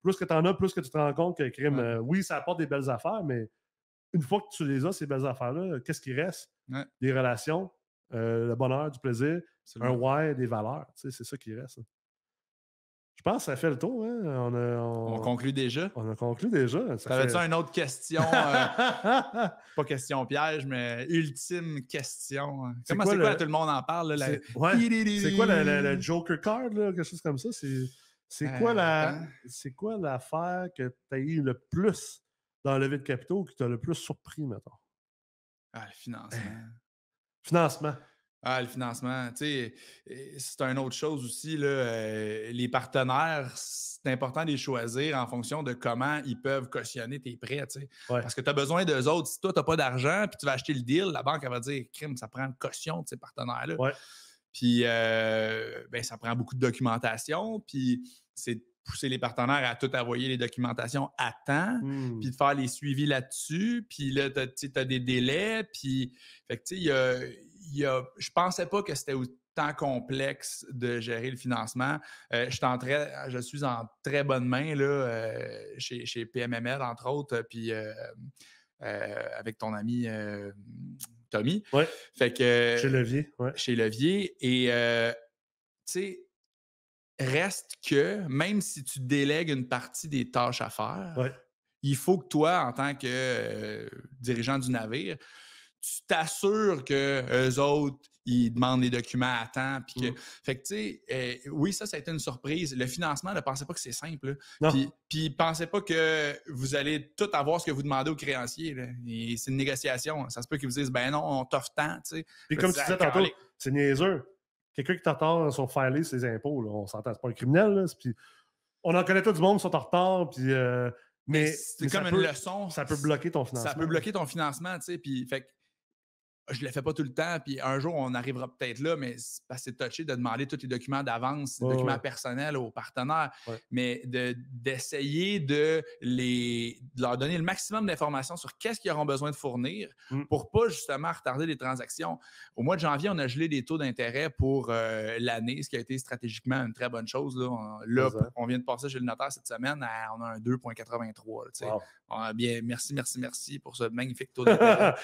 plus que tu en as, plus que tu te rends compte que crime, oui, ça apporte des belles affaires, mais une fois que tu les as, ces belles affaires-là, qu'est-ce qui reste? Des relations, le bonheur, du plaisir, un why, des valeurs. C'est ça qui reste. Je pense que ça fait le tour. Hein? On conclut déjà. On a conclu déjà. T'avais-tu une autre question? Pas question piège, mais ultime question. C'est quoi tout le monde en parle? Là, c'est quoi le Joker card? Là? Quelque chose comme ça? C'est quoi l'affaire que tu as eu le plus dans le levée de capitaux qui t'a le plus surpris, mettons? Le financement. Financement. Ah, le financement, tu sais, c'est une autre chose aussi, là, les partenaires, c'est important de les choisir en fonction de comment ils peuvent cautionner tes prêts, tu sais. Ouais. Parce que tu as besoin d'eux autres. Si toi, tu n'as pas d'argent puis tu vas acheter le deal, la banque, elle va dire, crime, ça prend une caution de ces partenaires-là. Ouais. Puis, ben, ça prend beaucoup de documentation, puis c'est de pousser les partenaires à tout envoyer les documentations à temps, Hmm. puis de faire les suivis là-dessus, puis là, tu as des délais, puis, fait que, tu sais, je pensais pas que c'était autant complexe de gérer le financement. Je suis en très bonne main, là, chez PMML, entre autres, puis avec ton ami Tommy. Ouais. Fait que Chez Levier, ouais. chez Levier. Et, tu sais, reste que même si tu délègues une partie des tâches à faire, Ouais. il faut que toi, en tant que dirigeant du navire, tu t'assures que eux autres, ils demandent les documents à temps. Puis que, fait que, tu sais, oui, ça a été une surprise. Le financement, ne pensez pas que c'est simple. Là. Non. Puis pensez pas que vous allez tout avoir ce que vous demandez aux créanciers. Là. Et c'est une négociation. Ça se peut qu'ils vous disent, ben non, on t'offre tant. Tu sais. Puis comme tu disais tantôt, c'est niaiseux. Quelqu'un qui est en retard sur filer ses impôts, là, on s'entend, c'est pas un criminel. Là, puis on en connaît tout du monde qui sont en retard. Puis, mais c'est comme une leçon. Ça peut bloquer ton financement. Ça peut bloquer ton financement, tu sais. Puis, fait que je le fais pas tout le temps, puis un jour, on arrivera peut-être là, mais c'est parce que c'est touché de demander tous les documents d'avance, les documents personnels aux partenaires, mais d'essayer de leur donner le maximum d'informations sur qu'est-ce qu'ils auront besoin de fournir pour pas justement retarder les transactions. Au mois de janvier, on a gelé les taux d'intérêt pour l'année, ce qui a été stratégiquement une très bonne chose. Là, on vient de passer chez le notaire cette semaine, on a un 2,83. Wow. Bien, merci pour ce magnifique taux d'intérêt.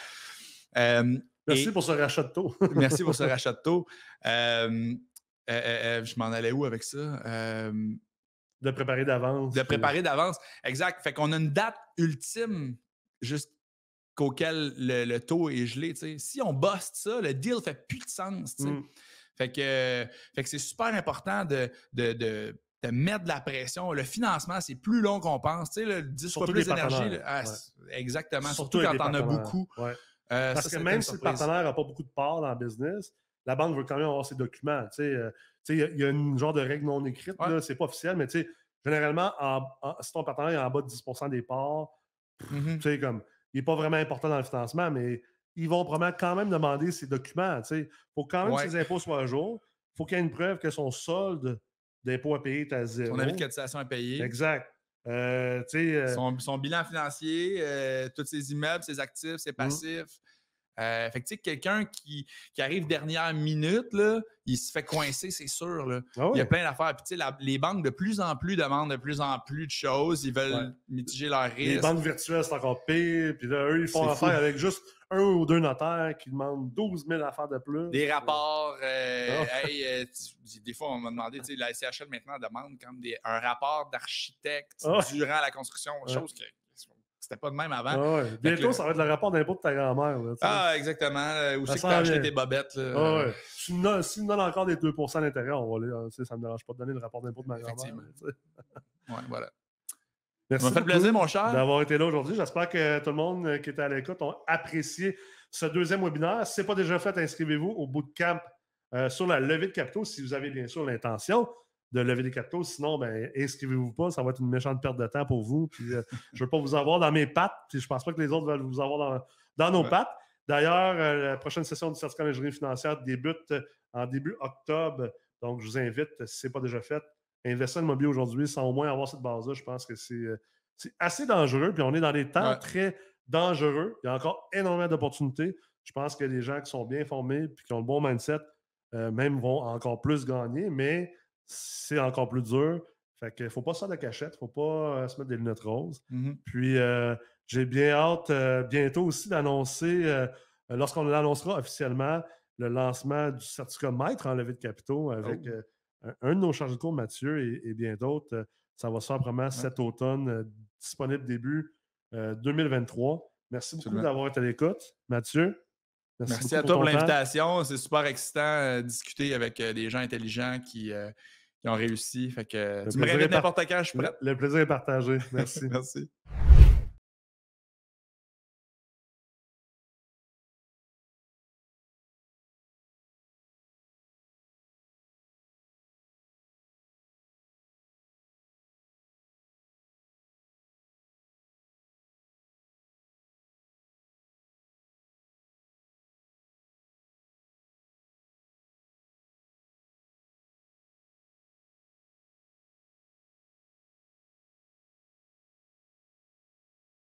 Merci pour ce rachat de taux. Merci pour ce rachat de taux. Je m'en allais où avec ça? De préparer d'avance. De préparer d'avance. Exact. Fait qu'on a une date ultime jusqu'auquel le taux est gelé. T'sais. Si on buste ça, le deal fait plus de sens. Fait que c'est super important de mettre de la pression. Le financement, c'est plus long qu'on pense. Tu sais, 10 fois plus d'énergie. Exactement. Surtout quand t'en as beaucoup. Ouais. Parce que même si le partenaire n'a pas beaucoup de part dans le business, la banque veut quand même avoir ses documents. Il y a une genre de règle non écrite, c'est pas officiel, mais généralement, si ton partenaire est en bas de 10% des parts, comme, il n'est pas vraiment important dans le financement, mais ils vont probablement quand même demander ses documents. Il faut quand même que ses impôts soient à jour. Il faut qu'il y ait une preuve que son solde d'impôts à payer est à zéro. Son avis de cotisation à payer. Exact. Son bilan financier, tous ses immeubles, ses actifs, ses passifs. Fait que tu sais, quelqu'un qui arrive dernière minute, là, il se fait coincer, c'est sûr. Là. Il y a plein d'affaires. Puis tu sais, les banques de plus en plus demandent de plus en plus de choses. Ils veulent mitiger leurs risques. Les banques virtuelles, c'est encore pire. Puis là, eux, ils font affaire avec juste un ou deux notaires qui demandent 12 000 affaires de plus. Des rapports. Des fois, on m'a demandé, tu sais, la SCHL maintenant demande comme un rapport d'architecte durant la construction, chose que c'était pas de même avant. Bientôt, ça va être le rapport d'impôt de ta grand-mère. Exactement. Où c'est que tu as acheté tes bobettes? Là, S'il me donne encore des 2% d'intérêt, ça ne me dérange pas de donner le rapport d'impôt de ma grand-mère. Voilà. Merci. Ça m'a fait plaisir, mon cher. D'avoir été là aujourd'hui. J'espère que tout le monde qui était à l'écoute a apprécié ce deuxième webinaire. Si ce n'est pas déjà fait, inscrivez-vous au bootcamp sur la levée de capitaux si vous avez bien sûr l'intention de lever des capitaux. Sinon, inscrivez-vous pas. Ça va être une méchante perte de temps pour vous. Puis, je ne veux pas vous avoir dans mes pattes. Puis, je ne pense pas que les autres veulent vous avoir dans nos pattes. D'ailleurs, la prochaine session du certificat d'ingénierie financière débute en début octobre. Donc, je vous invite, si ce n'est pas déjà fait, à investir en immobilier aujourd'hui sans au moins avoir cette base-là. Je pense que c'est assez dangereux. Puis, on est dans des temps très dangereux. Il y a encore énormément d'opportunités. Je pense que les gens qui sont bien formés et qui ont le bon mindset, même vont encore plus gagner. Mais c'est encore plus dur. Fait qu'il ne faut pas se faire de cachette. Il ne faut pas se mettre des lunettes roses. Puis, j'ai bien hâte bientôt aussi d'annoncer, lorsqu'on l'annoncera officiellement, le lancement du certificat maître en levée de capitaux avec un de nos chargés de cours, Mathieu, et bien d'autres. Ça va se faire probablement cet automne, disponible début 2023. Merci beaucoup d'avoir été à l'écoute, Mathieu. Merci à toi pour l'invitation. C'est super excitant de discuter avec des gens intelligents qui ont réussi. Fait que tu me réinvites n'importe quand, je suis prêt. Le plaisir est partagé. Merci. Merci.